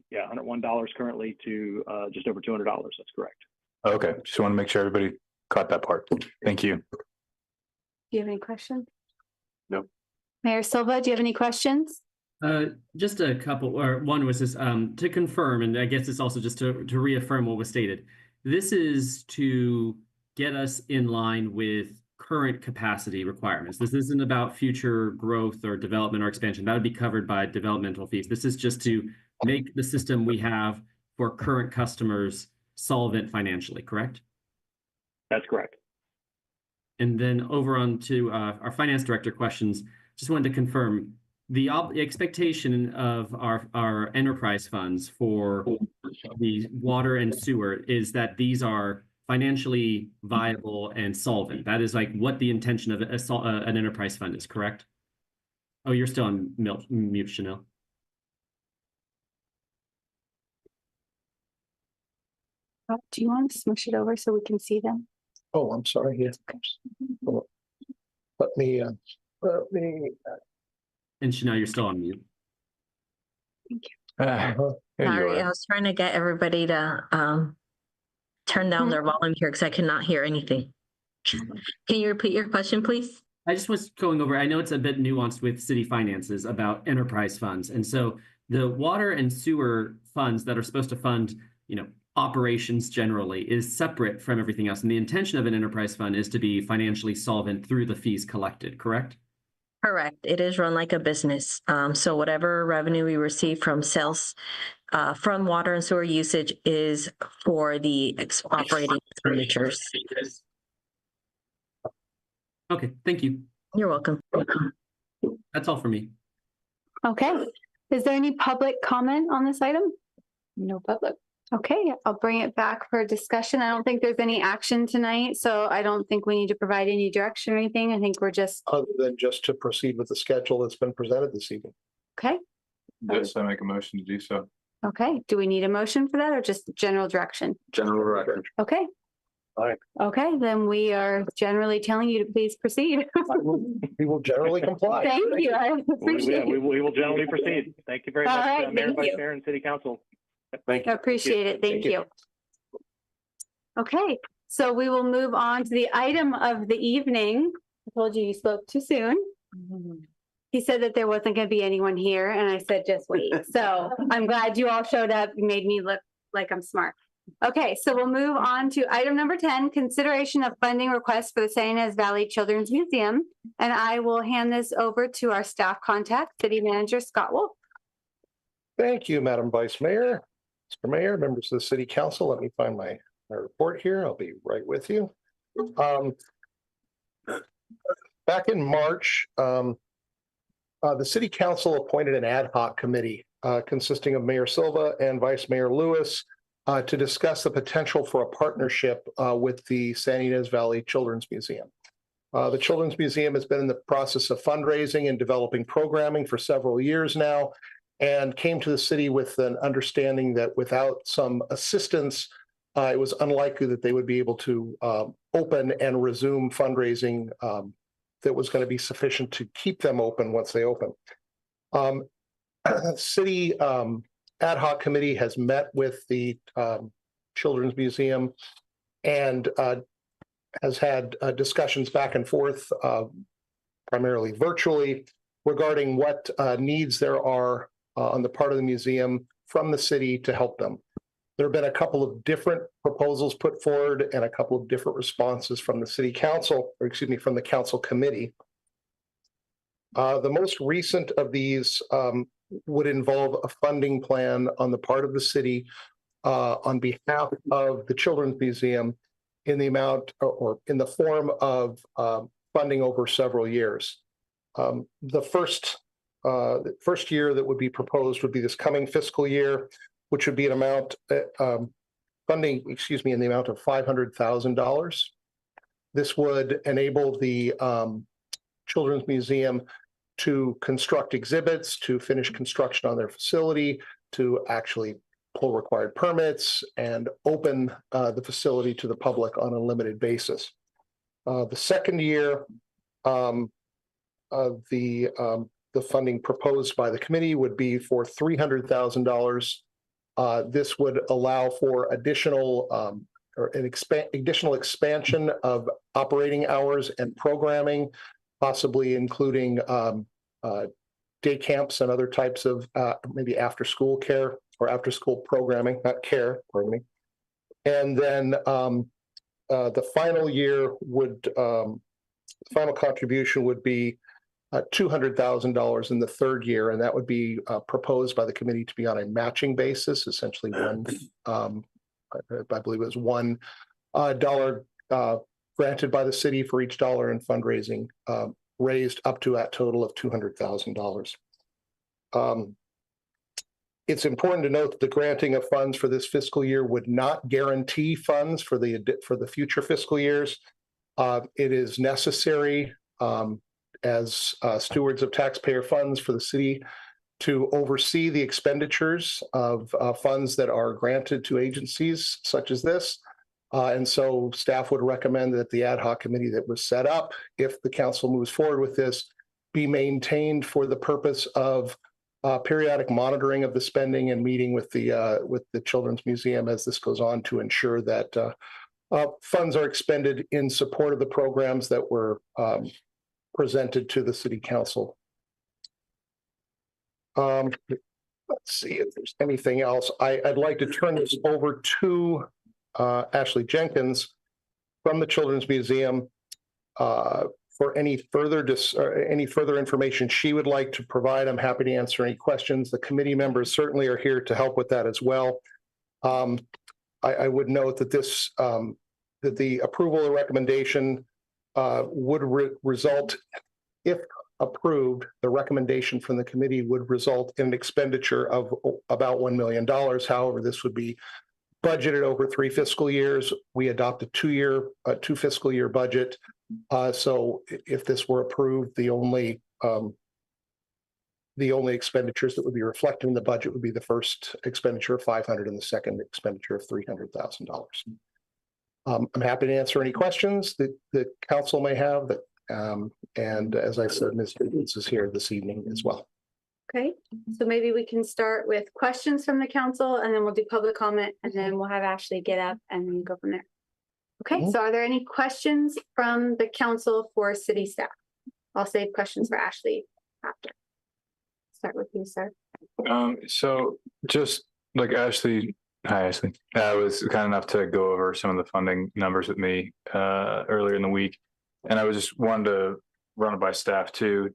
currently to just over $200. That's correct. Okay, just want to make sure everybody caught that part. Thank you. Do you have any questions? No. Mayor Silva, do you have any questions? Just a couple, or one was this, to confirm, and I guess it's also just to reaffirm what was stated. This is to get us in line with current capacity requirements. This isn't about future growth or development or expansion. That would be covered by developmental fees. This is just to make the system we have for current customers solvent financially, correct? That's correct. And then over on to our finance director questions. Just wanted to confirm the expectation of our enterprise funds for the water and sewer is that these are financially viable and solvent. That is like what the intention of an enterprise fund is, correct? Oh, you're still on mute, Chanel. Do you want to smush it over so we can see them? Oh, I'm sorry. Yeah. Let me. And Chanel, you're still on mute. There you Sorry, I are. was trying to get everybody to turn down their volume here because I could not hear anything. Can you repeat your question, please? I just was going over, I know it's a bit nuanced with city finances about enterprise funds. And so the water and sewer funds that are supposed to fund, operations generally is separate from everything else. And the intention of an enterprise fund is to be financially solvent through the fees collected, correct? Correct. It is run like a business. So whatever revenue we receive from sales from water and sewer usage is for the operating expenditures. Okay, thank you. You're welcome. That's all for me. Okay. Is there any public comment on this item? No public. Okay, I'll bring it back for discussion. I don't think there's any action tonight, so I don't think we need to provide any direction or anything. I think we're just, Other than just to proceed with the schedule that's been presented this evening. okay, Yes, I make a motion to do so. okay. Do we need a motion for that or just general direction? General record. Okay. All right. Okay, then we are generally telling you to please proceed. We will generally comply. Thank you. I appreciate it. We will generally proceed. Thank you very All much, right, Mayor, thank Vice you. Mayor, and City Council. Thank I you. appreciate it. Thank Thank you. you. Okay, so we will move on to the item of the evening. I told you spoke too soon. He said that there wasn't going to be anyone here, and I said, just wait. So I'm glad you all showed up. You made me look like I'm smart. Okay, so we'll move on to item number 10, consideration of funding request for the San Ynez Valley Children's Museum. And I will hand this over to our staff contact, City Manager Scott Wolf. Thank you, Madam Vice Mayor. Mr. Mayor, members of the City Council, let me find my report here. I'll be right with you. Back in March, the City Council appointed an ad hoc committee consisting of Mayor Silva and Vice Mayor Lewis to discuss the potential for a partnership with the San Ynez Valley Children's Museum. The Children's Museum has been in the process of fundraising and developing programming for several years now, and came to the city with an understanding that without some assistance, it was unlikely that they would be able to open and resume fundraising that was going to be sufficient to keep them open once they open. City ad hoc committee has met with the Children's Museum and has had discussions back and forth, primarily virtually, regarding what needs there are on the part of the museum from the city to help them. There have been a couple of different proposals put forward and a couple of different responses from the City Council, or excuse me, from the Council Committee. The most recent of these would involve a funding plan on the part of the city on behalf of the Children's Museum in the amount or in the form of funding over several years. The first the first year that would be proposed would be this coming fiscal year, which would be an amount, funding, excuse me, in the amount of $500,000. This would enable the Children's Museum to construct exhibits, to finish construction on their facility, to actually pull required permits and open the facility to the public on a limited basis. The second year of the funding proposed by the committee would be for $300,000. This would allow for additional additional expansion of operating hours and programming, possibly including day camps and other types of maybe after-school care or after-school programming, not care, pardon me. And then the final year would, final contribution would be $200,000 in the third year, and that would be proposed by the committee to be on a matching basis, essentially one, I believe it was $1 granted by the city for each dollar in fundraising raised up to a total of $200,000. It's important to note that the granting of funds for this fiscal year would not guarantee funds for the future fiscal years. It is necessary as stewards of taxpayer funds for the city to oversee the expenditures of funds that are granted to agencies such as this. And so staff would recommend that the ad hoc committee that was set up, if the council moves forward with this, be maintained for the purpose of periodic monitoring of the spending and meeting with the Children's Museum as this goes on to ensure that funds are expended in support of the programs that were presented to the city council. Let's see if there's anything else. I'd like to turn this over to Ashley Jenkins from the Children's Museum for any further information she would like to provide. I'm happy to answer any questions. The committee members certainly are here to help with that as well. I would note that this that the approval or recommendation would result, if approved, the recommendation from the committee would result in an expenditure of about $1 million. However, this would be budgeted over 3 fiscal years. We adopt a 2 fiscal year budget. So if this were approved, the only expenditures that would be reflected in the budget would be the first expenditure of $500,000 and the second expenditure of $300,000. I'm happy to answer any questions that the council may have. And as I said, Ms. Higgins is here this evening as well. Okay, so maybe we can start with questions from the council and then we'll do public comment and then we'll have Ashley get up and then go from there. Okay, so are there any questions from the council for city staff? I'll save questions for Ashley after. Start with you, sir. So just like Ashley, hi Ashley, was kind enough to go over some of the funding numbers with me earlier in the week. And I was just wanted to run it by staff too.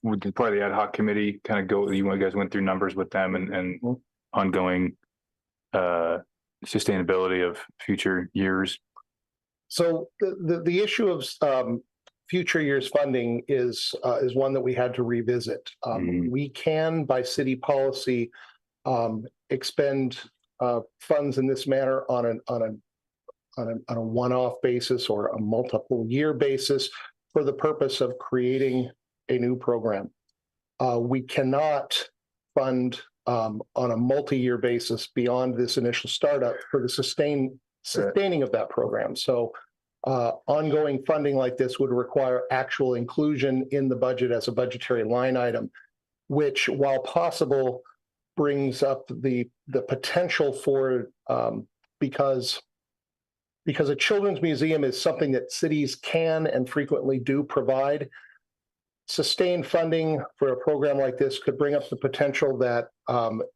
Would probably the ad hoc committee kind of go, you guys went through numbers with them and ongoing sustainability of future years? So the issue of future years funding is one that we had to revisit. We can, by city policy, expend funds in this manner on a one-off basis or a multiple year basis for the purpose of creating a new program. We cannot fund on a multi-year basis beyond this initial startup for the sustaining of that program. So ongoing funding like this would require actual inclusion in the budget as a budgetary line item, which, while possible, brings up the potential for because a children's museum is something that cities can and frequently do provide. Sustained funding for a program like this could bring up the potential that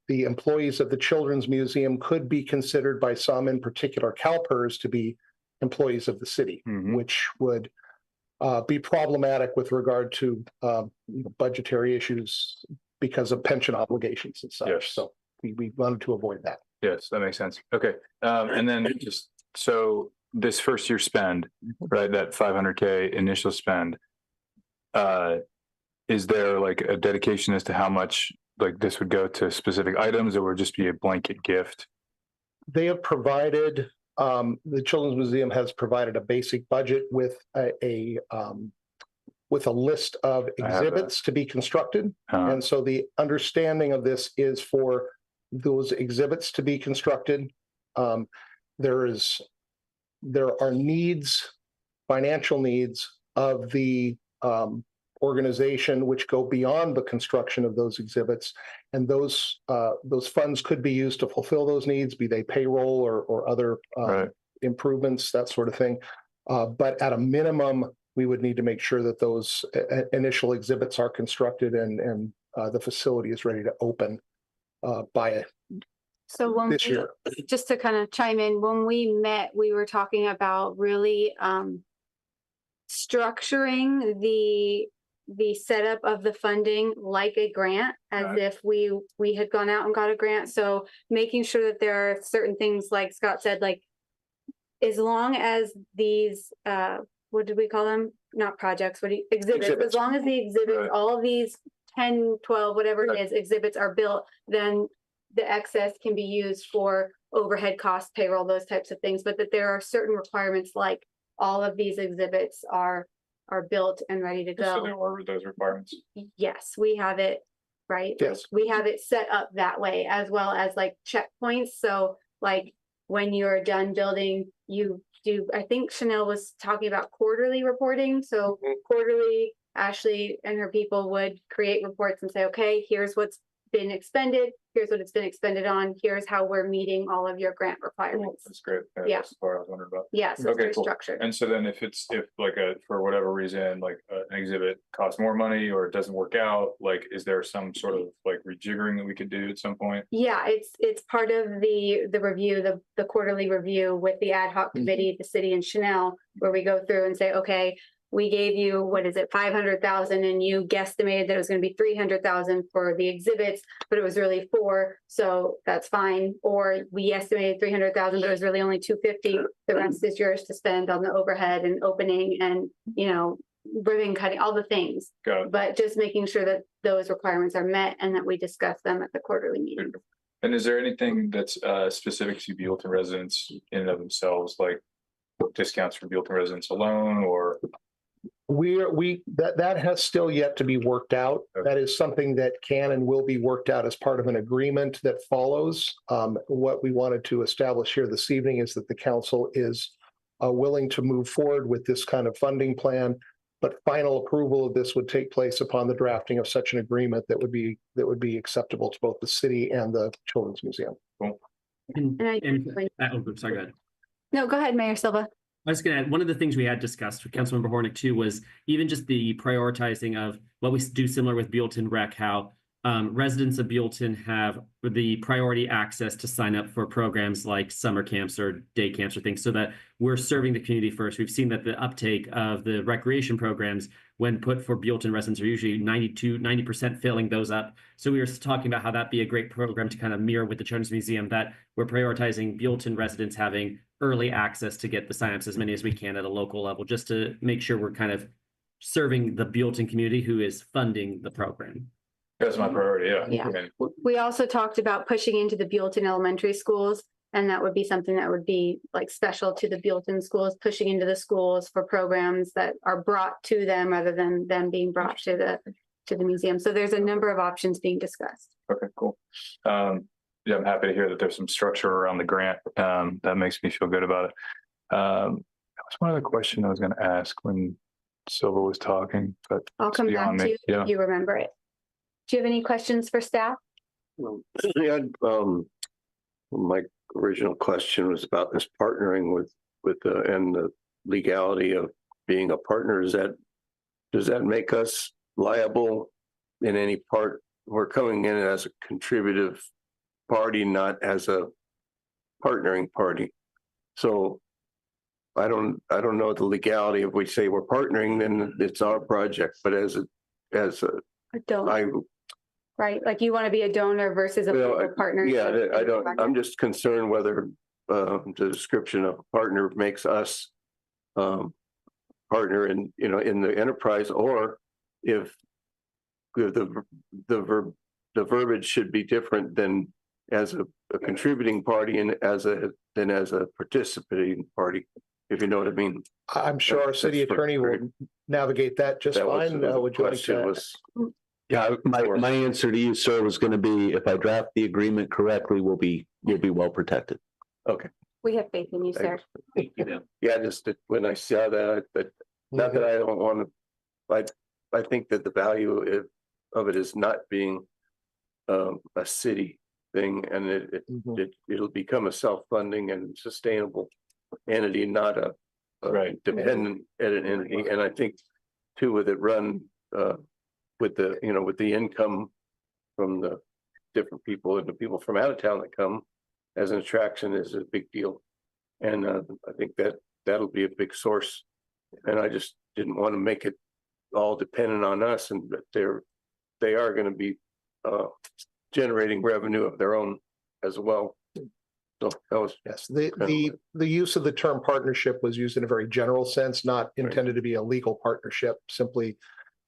the employees of the Children's Museum could be considered by some, in particular CalPERS, to be employees of the city, which would be problematic with regard to budgetary issues because of pension obligations and such. Yes. So we wanted to avoid that. Yes, that makes sense. Okay. And then just so this first year spend, right, that $500K initial spend, is there like a dedication as to how much like this would go to specific items, or would it just be a blanket gift? They have provided, the Children's Museum has provided a basic budget with with a list of I have that. exhibits to be constructed. Uh, And so the understanding of this is for those exhibits to be constructed. There are needs, financial needs of the organization which go beyond the construction of those exhibits. And those funds could be used to fulfill those needs, be they payroll or other Right. improvements, that sort of thing. But at a minimum, we would need to make sure that those initial exhibits are constructed and the facility is ready to open by So when this we, year. just to kind of chime in, when we met, we were talking about really structuring the setup of the funding like a grant, as Right. if we had gone out and got a grant. So making sure that there are certain things, like Scott said, like as long as these what did we call them? Not projects, exhibits. As Exhibits. long as the exhibits, Right. all of these 10, 12, whatever it is, exhibits are built, then the excess can be used for overhead costs, payroll, those types of things. But that there are certain requirements, like all of these exhibits are built and ready to So go. there were those requirements. Yes, we have it, right? Like, Yes. we have it set up that way, as well as like checkpoints. So like when you're done building, you do, I think Chanel was talking about quarterly reporting. So quarterly, Ashley and her people would create reports and say, okay, here's what's been expended, here's what it's been expended on, here's how we're meeting all of your grant requirements. That's great. Yeah. That's what I was wondering about. Yeah, so it's Okay, very cool. structured. And so then if like for whatever reason, like an exhibit costs more money or it doesn't work out, like, is there some sort of like rejiggering that we could do at some point? Yeah, it's part of the review, the quarterly review with the ad hoc committee, the city and Chanel, where we go through and say, okay, we gave you, what is it, 500,000, and you guesstimated that it was going to be 300,000 for the exhibits, but it was really 4, so that's fine. Or we estimated 300,000, but it was really only 250. The rest is yours to spend on the overhead and opening and, ribbon cutting, all the things. Got it. But just making sure that those requirements are met and that we discuss them at the quarterly meeting. And is there anything that's specific to Buellton residents in and of themselves, like discounts for Buellton residents alone, or? That has still yet to be worked out. Okay. That is something that can and will be worked out as part of an agreement that follows. What we wanted to establish here this evening is that the council is willing to move forward with this kind of funding plan, but final approval of this would take place upon the drafting of such an agreement that would be acceptable to both the city and the Children's Museum. And I, Sorry, go ahead. no, go ahead, Mayor Silva. I was going to add, one of the things we had discussed with Councilmember Hornick too was even just the prioritizing of what we do similar with Buellton Rec, how residents of Buellton have the priority access to sign up for programs like summer camps or day camps or things, so that we're serving the community first. We've seen that the uptake of the recreation programs when put for Buellton residents are usually 90% filling those up. So we were talking about how that'd be a great program to kind of mirror with the Children's Museum, that we're prioritizing Buellton residents having early access to get the signups, as many as we can at a local level, just to make sure we're kind of serving the Buellton community who is funding the program. That's my priority, yeah. Yeah. And We also talked about pushing into the Buellton elementary schools, and that would be something that would be like special to the Buellton schools, pushing into the schools for programs that are brought to them rather than them being brought to the museum. So there's a number of options being discussed. Okay, cool. Yeah, I'm happy to hear that there's some structure around the grant. That makes me feel good about it. That was one other question I was going to ask when Silva was talking, but I'll it's come back beyond to me. you Yeah. if you remember it. Do you have any questions for staff? Yeah, my original question was about this partnering with and the legality of being a partner. Does that make us liable in any part? We're coming in as a contributive party, not as a partnering party. So I don't know the legality. If we say we're partnering, then it's our project. But as a Donor, right? Like you want to be a donor versus a Well, partner. yeah, I'm just concerned whether the description of a partner makes us partner in the enterprise, or if the verbiage should be different than as a contributing party and as a participating party, if you know what I mean. I'm sure our city That's what- attorney will navigate that just That was fine. the Would you like question to? was, Yeah, my answer to you, sir, was going to be, if I draft the agreement correctly, you'll be well protected. okay. We have faith in you, sir. Yeah, just that when I saw that, but not that I don't want to, I think that the value of it is not being a city thing, and it'll become a self-funding and sustainable entity, not a dependent entity. And I think too, with it run with the income from the different people and the people from out of town that come as an attraction is a big deal. And I think that'll be a big source. And I just didn't want to make it all dependent on us, and that they are going to be generating revenue of their own as well. So that was Yes, the use of the term partnership was used in a very general sense, not intended to be a legal partnership. Simply,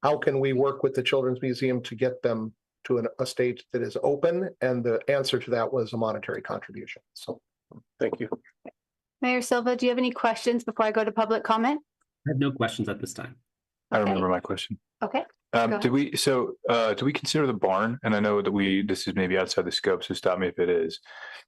how can we work with the Children's Museum to get them to a state that is open? And the answer to that was a monetary contribution. So thank you. Mayor Silva, do you have any questions before I go to public comment? I have no questions at this time. I remember my question. Okay. Go ahead. Do we consider the barn? And I know that this is maybe outside the scope, so stop me if it is.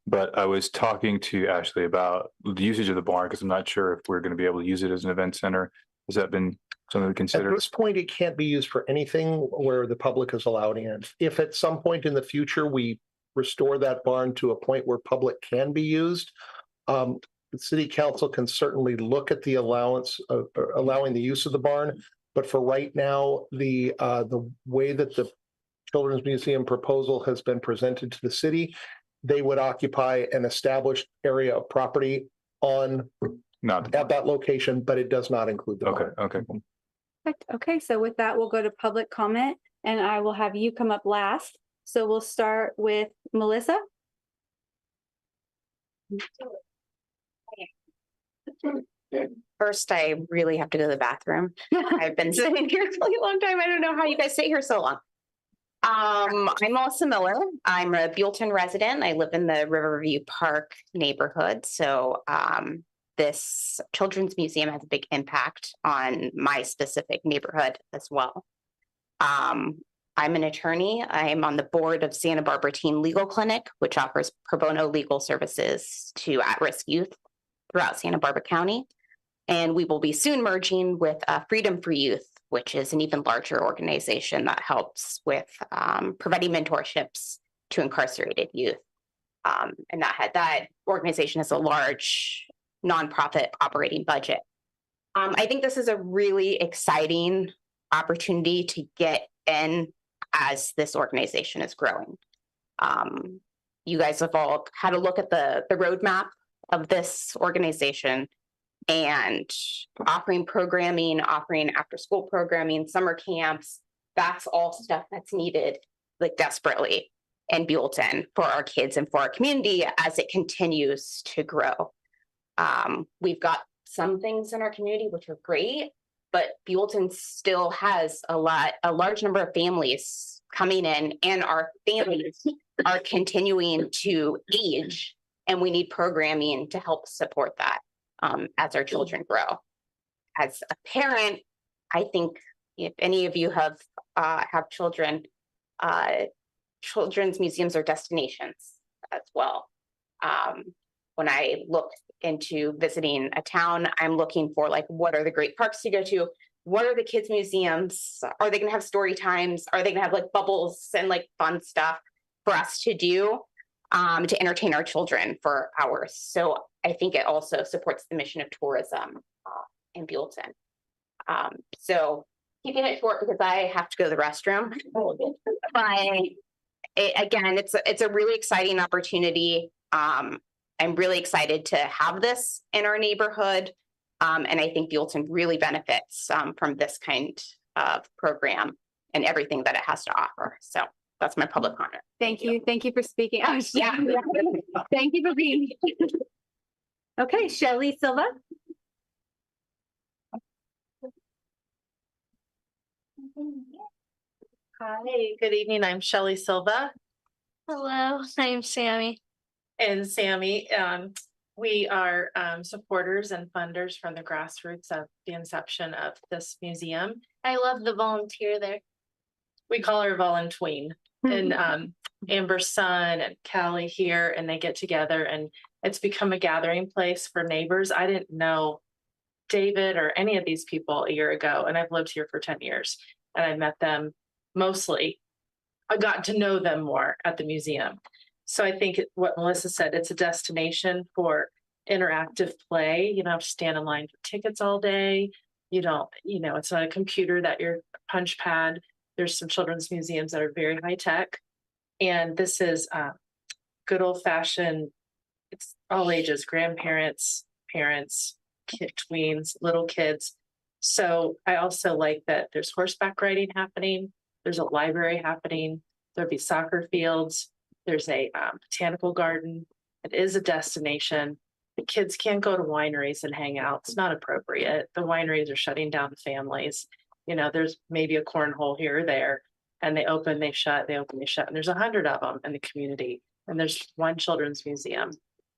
But I was talking to Ashley about the usage of the barn because I'm not sure if we're going to be able to use it as an event center. Has that been something to at consider? this point, it can't be used for anything where the public is allowed in. If at some point in the future, we restore that barn to a point where public can be used, the city council can certainly look at the allowance of allowing the use of the barn. But for right now, the way that the Children's Museum proposal has been presented to the city, they would occupy an established area of property at that location, but it does not include the barn. Okay. Perfect. Okay, so with that, we'll go to public comment, and I will have you come up last. So we'll start with Melissa. First, I really have to go to the bathroom. I've been sitting here for a long time. I don't know how you guys stay here so long. I'm Melissa Miller. I'm a Buellton resident. I live in the Riverview Park neighborhood. So this Children's Museum has a big impact on my specific neighborhood as well. I'm an attorney. I am on the board of Santa Barbara Teen Legal Clinic, which offers pro bono legal services to at-risk youth throughout Santa Barbara County. And we will be soon merging with Freedom for Youth, which is an even larger organization that helps with providing mentorships to incarcerated youth. And that organization has a large nonprofit operating budget. I think this is a really exciting opportunity to get in as this organization is growing. You guys have all had a look at the roadmap of this organization, and offering programming, offering after-school programming, summer camps. That's all stuff that's needed like desperately in Buellton for our kids and for our community as it continues to grow. We've got some things in our community which are great, but Buellton still has a large number of families coming in, and our families are continuing to age, and we need programming to help support that as our children grow. As a parent, I think if any of you have children, children's museums are destinations as well. When I look into visiting a town, I'm looking for like, what are the great parks to go to? What are the kids' museums? Are they going to have story times? Are they going to have like bubbles and like fun stuff for us to do to entertain our children for hours? So I think it also supports the mission of tourism in Buellton. So keeping it short because I have to go to the restroom. Again, it's a really exciting opportunity. I'm really excited to have this in our neighborhood. And I think Buellton really benefits from this kind of program and everything that it has to offer. So that's my public comment. Thank you. Thank you for speaking. Oh, Yeah. Thank you for being here. Okay, Shelley Silva. Hi, good evening. I'm Shelley Silva. Hello, I'm Sammy. And Sammy, we are supporters and funders from the grassroots of the inception of this museum. I love the volunteer there. We call her Voluntween. And Amber's son and Callie here, and they get together, and it's become a gathering place for neighbors. I didn't know David or any of these people a year ago, and I've lived here for 10 years, and I met them mostly. I got to know them more at the museum. So I think what Melissa said, it's a destination for interactive play. You don't have to stand in line for tickets all day. You don't, it's not a computer that your punch pad. There's some children's museums that are very high tech. And this is good old fashioned, it's all ages, grandparents, parents, tweens, little kids. So I also like that there's horseback riding happening. There's a library happening. There'll be soccer fields. There's a botanical garden. It is a destination. The kids can't go to wineries and hang out. It's not appropriate. The wineries are shutting down families. There's maybe a cornhole here or there, and they open, they shut, they open, they shut. And there's 100 of them in the community. And there's one children's museum.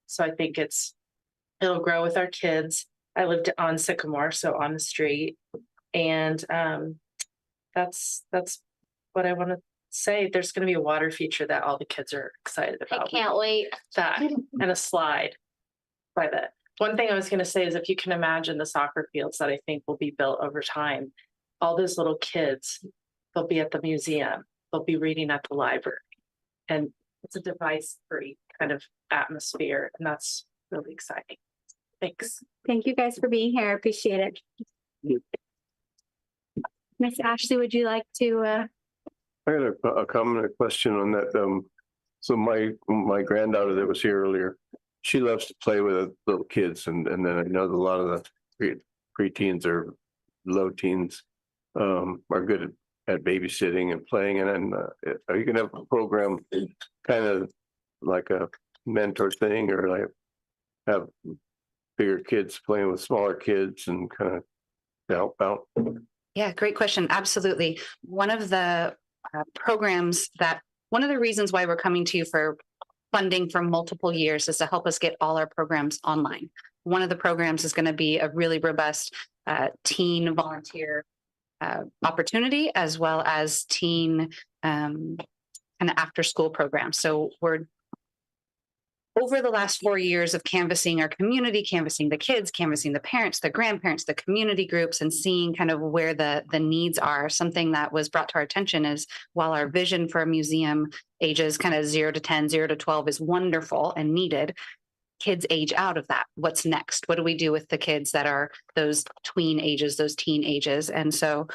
So I think it'll grow with our kids. I lived on Sycamore, so on the street. And that's what I want to say. There's going to be a water feature that all the kids are excited about. I can't wait. That and a slide by the one thing I was going to say is if you can imagine the soccer fields that I think will be built over time, all those little kids, they'll be at the museum, they'll be reading at the library, and it's a device-free kind of atmosphere, and that's really exciting. Thanks. Thank you guys for being here. I appreciate it. Miss Ashley, would you like to? I got a comment, a question on that. So my granddaughter that was here earlier, she loves to play with little kids, and then I know that a lot of the preteens or low teens are good at babysitting and playing. And then are you gonna have a program kind of like a mentor thing, or like have bigger kids playing with smaller kids and kind of help out? Yeah, great question. Absolutely. One of the one of the reasons why we're coming to you for funding for multiple years is to help us get all our programs online. One of the programs is going to be a really robust teen volunteer opportunity, as well as teen and after school program. So we're over the last 4 years of canvassing our community, canvassing the kids, canvassing the parents, the grandparents, the community groups, and seeing kind of where the needs are. Something that was brought to our attention is while our vision for a museum ages kind of 0 to 10, 0 to 12 is wonderful and needed, kids age out of that. What's next? What do we do with the kids that are those tween ages, those teen ages? And so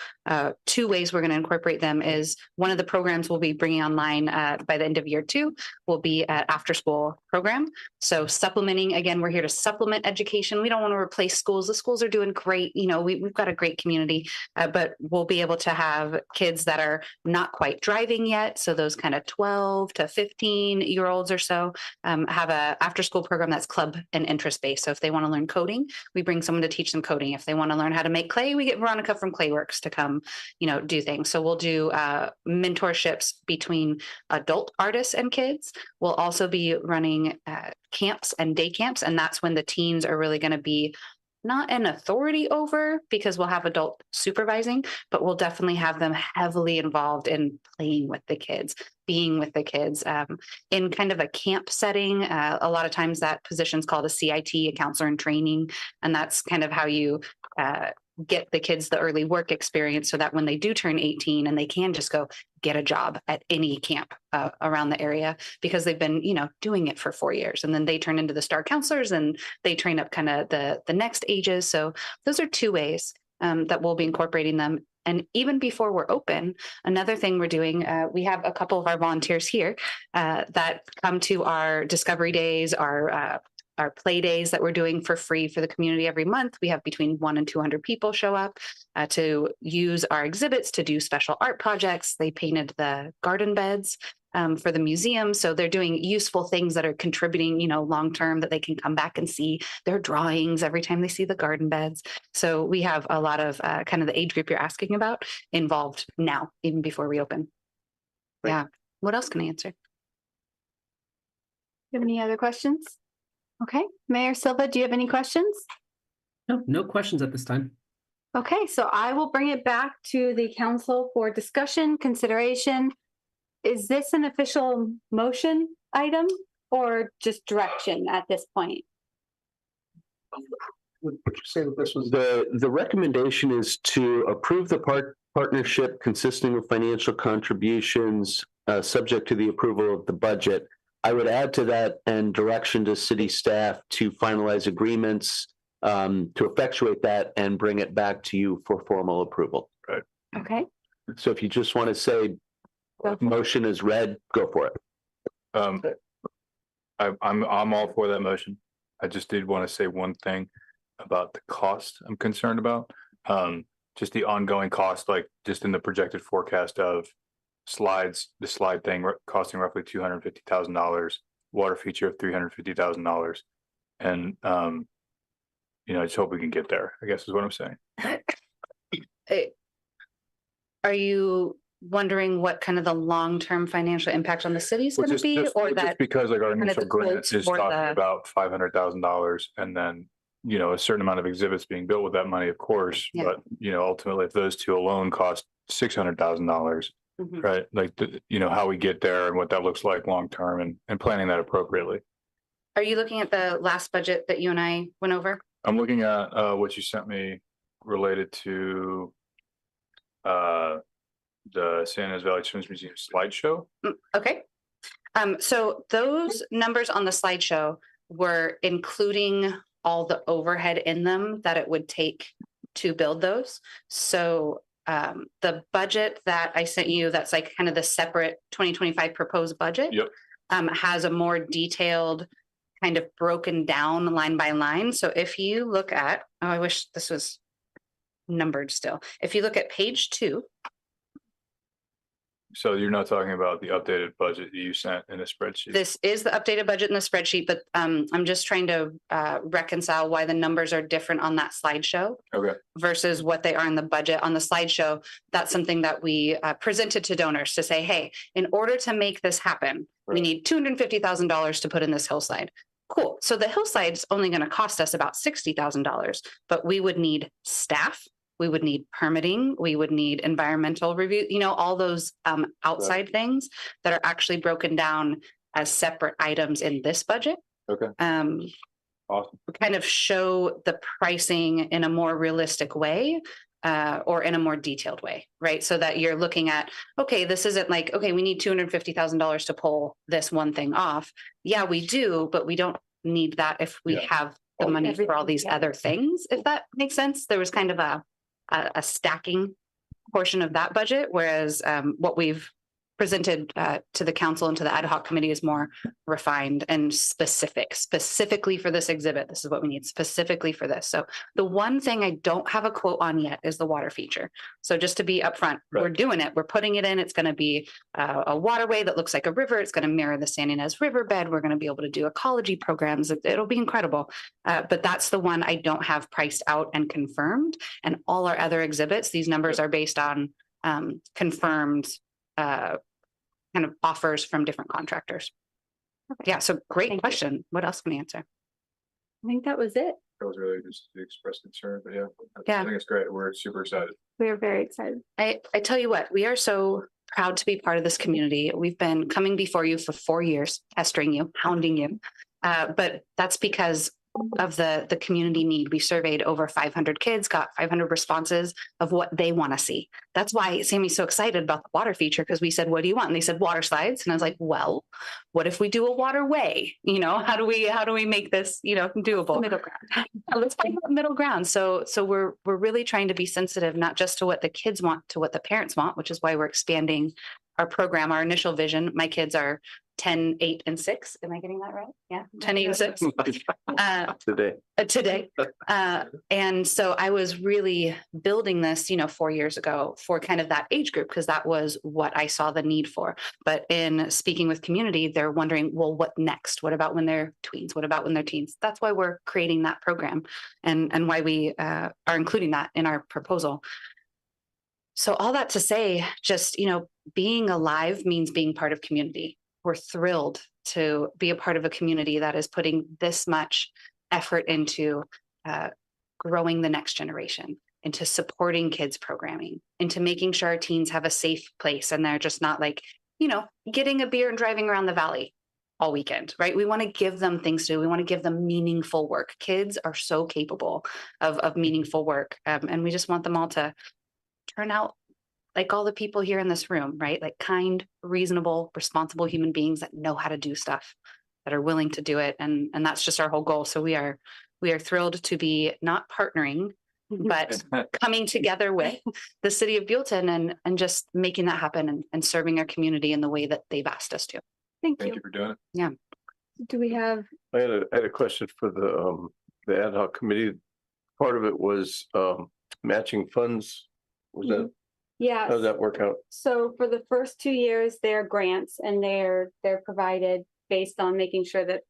2 ways we're going to incorporate them is one of the programs we'll be bringing online by the end of year 2 will be an after school program. So supplementing, again, we're here to supplement education. We don't want to replace schools. The schools are doing great. We've got a great community, but we'll be able to have kids that are not quite driving yet. So those kind of 12 to 15-year-olds or so have a after school program that's club and interest based. So if they want to learn coding, we bring someone to teach them coding. If they want to learn how to make clay, we get Veronica from Clayworks to come, do things. So we'll do mentorships between adult artists and kids. We'll also be running camps and day camps. And that's when the teens are really going to be not an authority over, because we'll have adult supervising, but we'll definitely have them heavily involved in playing with the kids, being with the kids in kind of a camp setting. A lot of times that position's called a CIT, a counselor in training. And that's kind of how you get the kids the early work experience so that when they do turn 18 and they can just go get a job at any camp around the area, because they've been, doing it for 4 years, and then they turn into the star counselors and they train up kind of the next ages. So those are 2 ways that we'll be incorporating them. And even before we're open, another thing we're doing, we have a couple of our volunteers here that come to our discovery days, our play days that we're doing for free for the community every month. We have between 100 and 200 people show up to use our exhibits, to do special art projects. They painted the garden beds for the museum. So they're doing useful things that are contributing, long-term, that they can come back and see their drawings every time they see the garden beds. So we have a lot of kind of the age group you're asking about involved now, even before we open. Yeah. What else can I answer? You have any other questions? Okay, Mayor Silva, do you have any questions? No, no questions at this time. Okay, so I will bring it back to the council for discussion, consideration. Is this an official motion item or just direction at this point? Would you say that this was The recommendation is to approve the partnership consisting of financial contributions, subject to the approval of the budget. I would add to that and direction to city staff to finalize agreements, to effectuate that and bring it back to you for formal approval. Right. Okay, So if you just want to say Go for it. motion is read, go for it. I'm all for that motion. I just did want to say one thing about the cost I'm concerned about. Just the ongoing cost, like just in the projected forecast of slides, the slide thing costing roughly $250,000, water feature of $350,000. And, I just hope we can get there, I guess is what I'm saying. are you wondering what kind of the long-term financial impact on the city is Well, going to be, or just that? because like our kind of initial the grant quotes is for talking the- about $500,000 and then, a certain amount of exhibits being built with that money, of course, Yeah. but, ultimately if those two alone cost $600,000, Mhm. right? Like, how we get there and what that looks like long-term and planning that appropriately. Are you looking at the last budget that you and I went over? I'm looking at, what you sent me related to, the San Ynez Valley Children's Museum slideshow. Okay. So those numbers on the slideshow were including all the overhead in them that it would take to build those. So the budget that I sent you, that's like kind of the separate 2025 proposed budget. Yep. Has a more detailed kind of broken down line by line. So if you look at, oh, I wish this was numbered still. If you look at page 2, So you're not talking about the updated budget you sent in a spreadsheet? this is the updated budget in the spreadsheet, but I'm just trying to reconcile why the numbers are different on that slideshow Okay, versus what they are in the budget. On the slideshow, that's something that we presented to donors to say, hey, in order to make this happen, we Right. need $250,000 to put in this hillside. Cool. So the hillside's only going to cost us about $60,000, but we would need staff. We would need permitting, we would need environmental review, all those outside things that are actually broken down as separate items in this budget. okay, awesome. Kind of show the pricing in a more realistic way, or in a more detailed way, right? So that you're looking at, okay, this isn't like, okay, we need $250,000 to pull this one thing off. Yeah, we do, but we don't need that if we Yeah. have the money for all these other things, if that makes sense. There was kind of a stacking portion of that budget, whereas what we've presented to the council and to the ad hoc committee is more refined and specifically for this exhibit. This is what we need specifically for this. So the one thing I don't have a quote on yet is the water feature. So just to be upfront, we're doing it. We're putting it in. It's going to be a waterway that looks like a river. It's going to mirror the San Ynez riverbed. We're going to be able to do ecology programs. It'll be incredible. But that's the one I don't have priced out and confirmed. And all our other exhibits, these numbers are based on confirmed kind of offers from different contractors. Yeah, so great question. What else can I answer? I think that was it. That was really just to express concern, but yeah. Yeah. I think it's great. We're super excited. We are very excited. I tell you what, we are so proud to be part of this community. We've been coming before you for 4 years, pestering you, hounding you. But that's because of the community need. We surveyed over 500 kids, got 500 responses of what they want to see. That's why Sammy's so excited about the water feature, because we said, what do you want? And they said water slides. And I was like, well, what if we do a waterway? How do we make this, doable? Middle ground. Let's find the middle ground. So we're really trying to be sensitive, not just to what the kids want, to what the parents want, which is why we're expanding our program. Our initial vision, my kids are 10, 8, and 6. Am I getting that right? Yeah, 10, 8, and 6. Today. And so I was really building this, 4 years ago for kind of that age group, because that was what I saw the need for. But in speaking with community, they're wondering, well, what next? What about when they're tweens? What about when they're teens? That's why we're creating that program and why we are including that in our proposal. So all that to say, just, being alive means being part of community. We're thrilled to be a part of a community that is putting this much effort into growing the next generation, into supporting kids programming, into making sure our teens have a safe place and they're just not like, getting a beer and driving around the valley all weekend, right? We want to give them things to do. We want to give them meaningful work. Kids are so capable of meaningful work. And we just want them all to turn out like all the people here in this room, right? Like kind, reasonable, responsible human beings that know how to do stuff, that are willing to do it. And that's just our whole goal. So we are thrilled to be not partnering, but coming together with the city of Buellton and just making that happen and serving our community in the way that they've asked us to. Thank you for doing it. Yeah. Do we have? I had a question for the ad hoc committee. Part of it was matching funds. Was that? Yeah. How does that work out? So for the first 2 years, they're grants and they're provided based on making sure that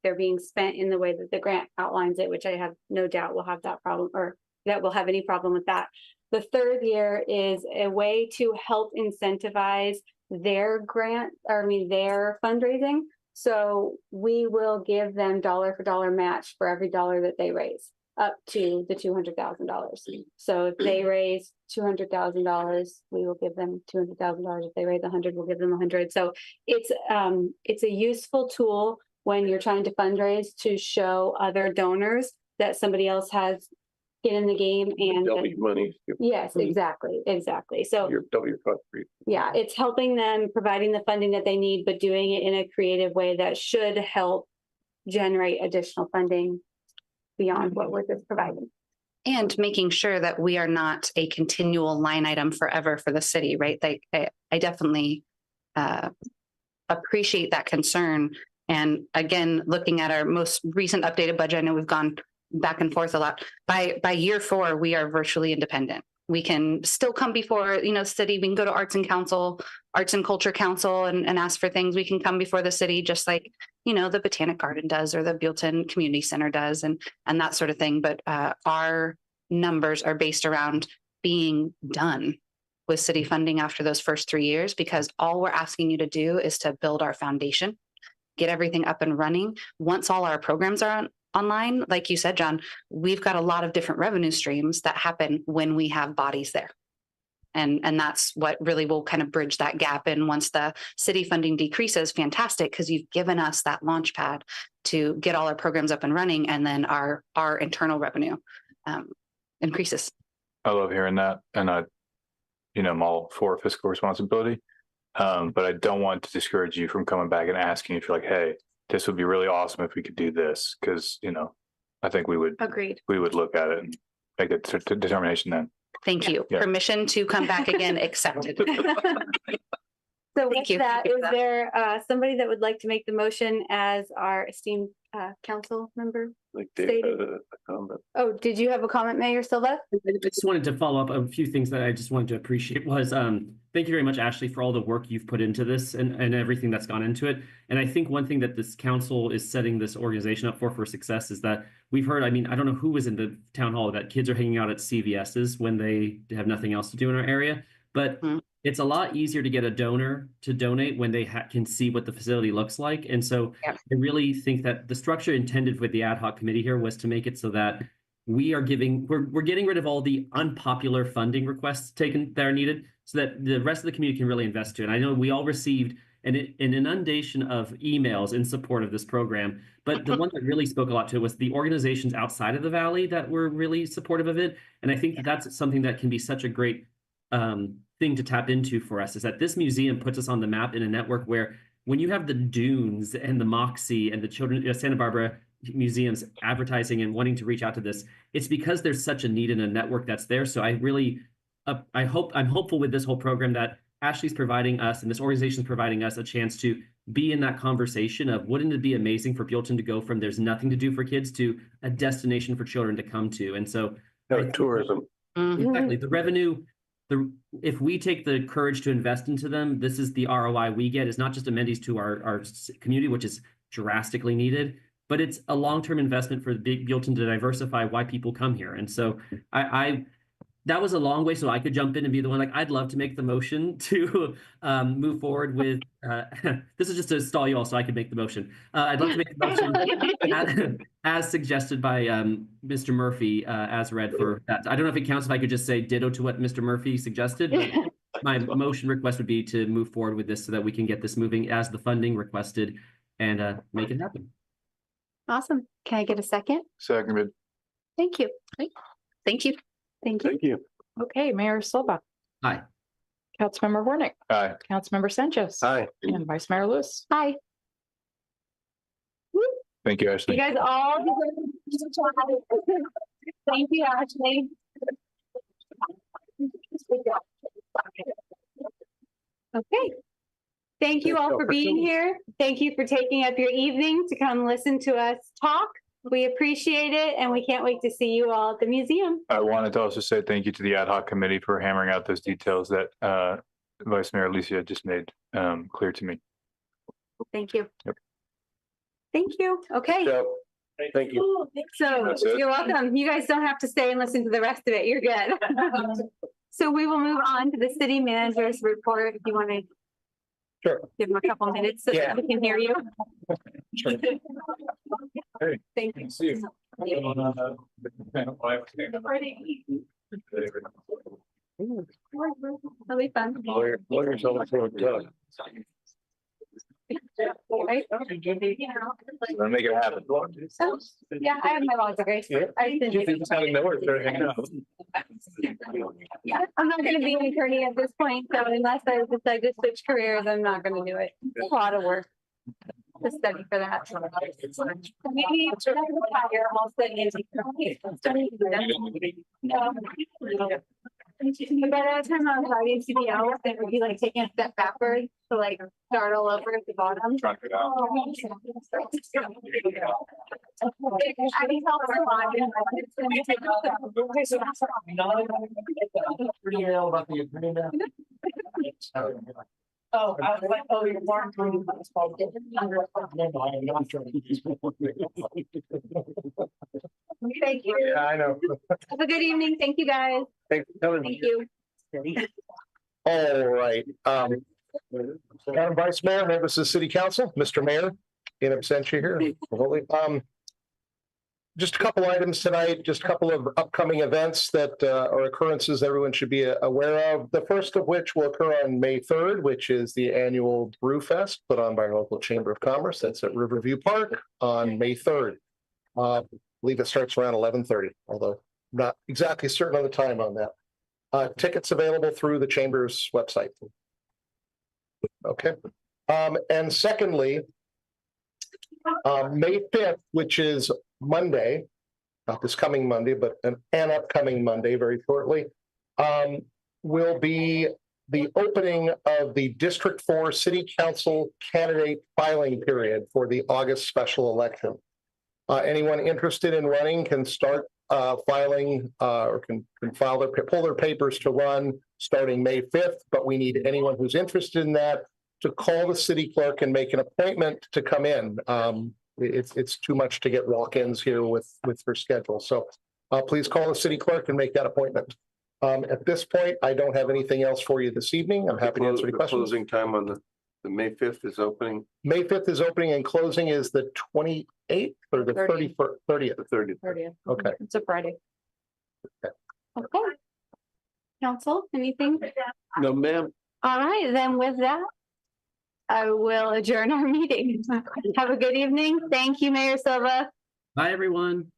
they're being spent in the way that the grant outlines it, which I have no doubt will have that problem or that will have any problem with that. The third year is a way to help incentivize their their fundraising. So we will give them dollar for dollar match for every dollar that they raise up to the $200,000. So if they raise $200,000, we will give them $200,000. If they raise 100, we'll give them 100. So it's a useful tool when you're trying to fundraise to show other donors that somebody else has skin in the game and Double your money. yes, exactly. So Your double your contribution. yeah, it's helping them, providing the funding that they need, but doing it in a creative way that should help generate additional funding beyond what we're just providing. And making sure that we are not a continual line item forever for the city, right? Like I definitely appreciate that concern. And again, looking at our most recent updated budget, I know we've gone back and forth a lot. By year 4, we are virtually independent. We can still come before, city. We can go to Arts and Culture Council and ask for things. We can come before the city, just like, the Botanic Garden does or the Buellton Community Center does and that sort of thing. But our numbers are based around being done with city funding after those first 3 years, because all we're asking you to do is to build our foundation, get everything up and running. Once all our programs are online, like you said, John, we've got a lot of different revenue streams that happen when we have bodies there. And that's what really will kind of bridge that gap. And once the city funding decreases, fantastic, because you've given us that launch pad to get all our programs up and running, and then our internal revenue increases. I love hearing that. And I'm all for fiscal responsibility. But I don't want to discourage you from coming back and asking if you're like, hey, this would be really awesome if we could do this. Cause I think we would look at it and make a determination then. Thank you. Yeah. Permission to come back again accepted. So with that, is there somebody that would like to make the motion as our esteemed council member? Like Dave had a comment. Oh, did you have a comment, Mayor Silva? I just wanted to follow up a few things that I just wanted to appreciate was, thank you very much, Ashley, for all the work you've put into this and everything that's gone into it. And I think one thing that this council is setting this organization up for success is that we've heard, I don't know who was in the town hall, that kids are hanging out at CVS's when they have nothing else to do in our area, but it's a lot easier to get a donor to donate when they can see what the facility looks like. And so I really think that the structure intended with the ad hoc committee here was to make it so that we're getting rid of all the unpopular funding requests that are needed so that the rest of the community can really invest to it. And I know we all received an inundation of emails in support of this program, but the one that really spoke a lot to it was the organizations outside of the Valley that were really supportive of it. And I think that's something that can be such a great thing to tap into for us, is that this museum puts us on the map in a network where when you have the Dunes and the Moxie and the Santa Barbara museums advertising and wanting to reach out to this, it's because there's such a need in a network that's there. So I really, I'm hopeful with this whole program that Ashley's providing us and this organization's providing us a chance to be in that conversation of, wouldn't it be amazing for Buellton to go from there's nothing to do for kids to a destination for children to come to. And so tourism. Exactly. The revenue, if we take the courage to invest into them, this is the ROI we get. Is not just amenities to our community, which is drastically needed, but it's a long-term investment for the big Buellton to diversify why people come here. And so that was a long way, so I could jump in and be the one. Like, I'd love to make the motion to move forward with. This is just to stall you all, so I could make the motion. I'd love to make the motion as suggested by Mr. Murphy, as read for that. I don't know if it counts if I could just say ditto to what Mr. Murphy suggested. But my motion request would be to move forward with this so that we can get this moving as the funding requested and make it happen. Awesome. Can I get a second? Seconded. Thank you. Thank you. Thank you. Thank you. Okay, Mayor Silva, Aye. Councilmember Hornick, Aye. Councilmember Sanchez, Hi. and Vice Mayor Lewis. Hi. Thank you, You Ashley. guys all. Thank you, Ashley. Okay. Thank you all for being here. Thank you for taking up your evening to come listen to us talk. We appreciate it, and we can't wait to see you all at the museum. I wanted to also say thank you to the ad hoc committee for hammering out those details that Vice Mayor Alicia just made clear to me. Thank you. Yep. Thank you. Okay. So, thank you. So That's it. you're welcome. You guys don't have to stay and listen to the rest of it. You're good. So we will move on to the city manager's report. If you want to Sure. give them a couple minutes so Yeah. that we can hear you. Sure. Hey. Thank you. See you. That'll be fun. Lawyers always so tough. Right? Gonna make it happen. So, yeah, I have my law degree. I just didn't- Yeah, I'm not gonna be an attorney at this point, so unless I decide to switch careers, I'm not gonna do it. It's a lot of work to study for that. Maybe it's retire, I'll study. By the time I was writing CBL, it would be like taking a step backwards to like start all over at the bottom. Trying to figure out. I need help a lot. It's gonna take Oh, I was like, oh, you're born. Thank you. Yeah, I know. Have a good evening. Thank you, guys. Thanks for coming. Thank you. All right. Madam Vice Mayor, members of the City Council, Mr. Mayor, in absentia here. Just a couple items tonight, just a couple of upcoming events that are occurrences everyone should be aware of. The first of which will occur on May 3rd, which is the annual Brew Fest put on by our local Chamber of Commerce. That's at Riverview Park on May 3rd. I believe it starts around 11:30, although not exactly certain on the time on that. Tickets available through the Chamber's website. Okay. And secondly, May 5th, which is Monday, not this coming Monday, but an upcoming Monday very shortly, will be the opening of the District 4 City Council candidate filing period for the August special election. Anyone interested in running can start filing or can pull their papers to run starting May 5th, but we need anyone who's interested in that to call the city clerk and make an appointment to come in. It's too much to get walk-ins here with her schedule. So please call the city clerk and make that appointment. At this point, I don't have anything else for you this evening. I'm happy to answer any The questions. closing time on the May 5th is opening, May 5th is opening and closing is the 28th or the 30th. 30th. the 30th. 30th. Okay. It's a Friday. Okay. Council, anything? No, ma'am. All right, then with that, I will adjourn our meeting. Have a good evening. Thank you, Mayor Silva. Bye, everyone.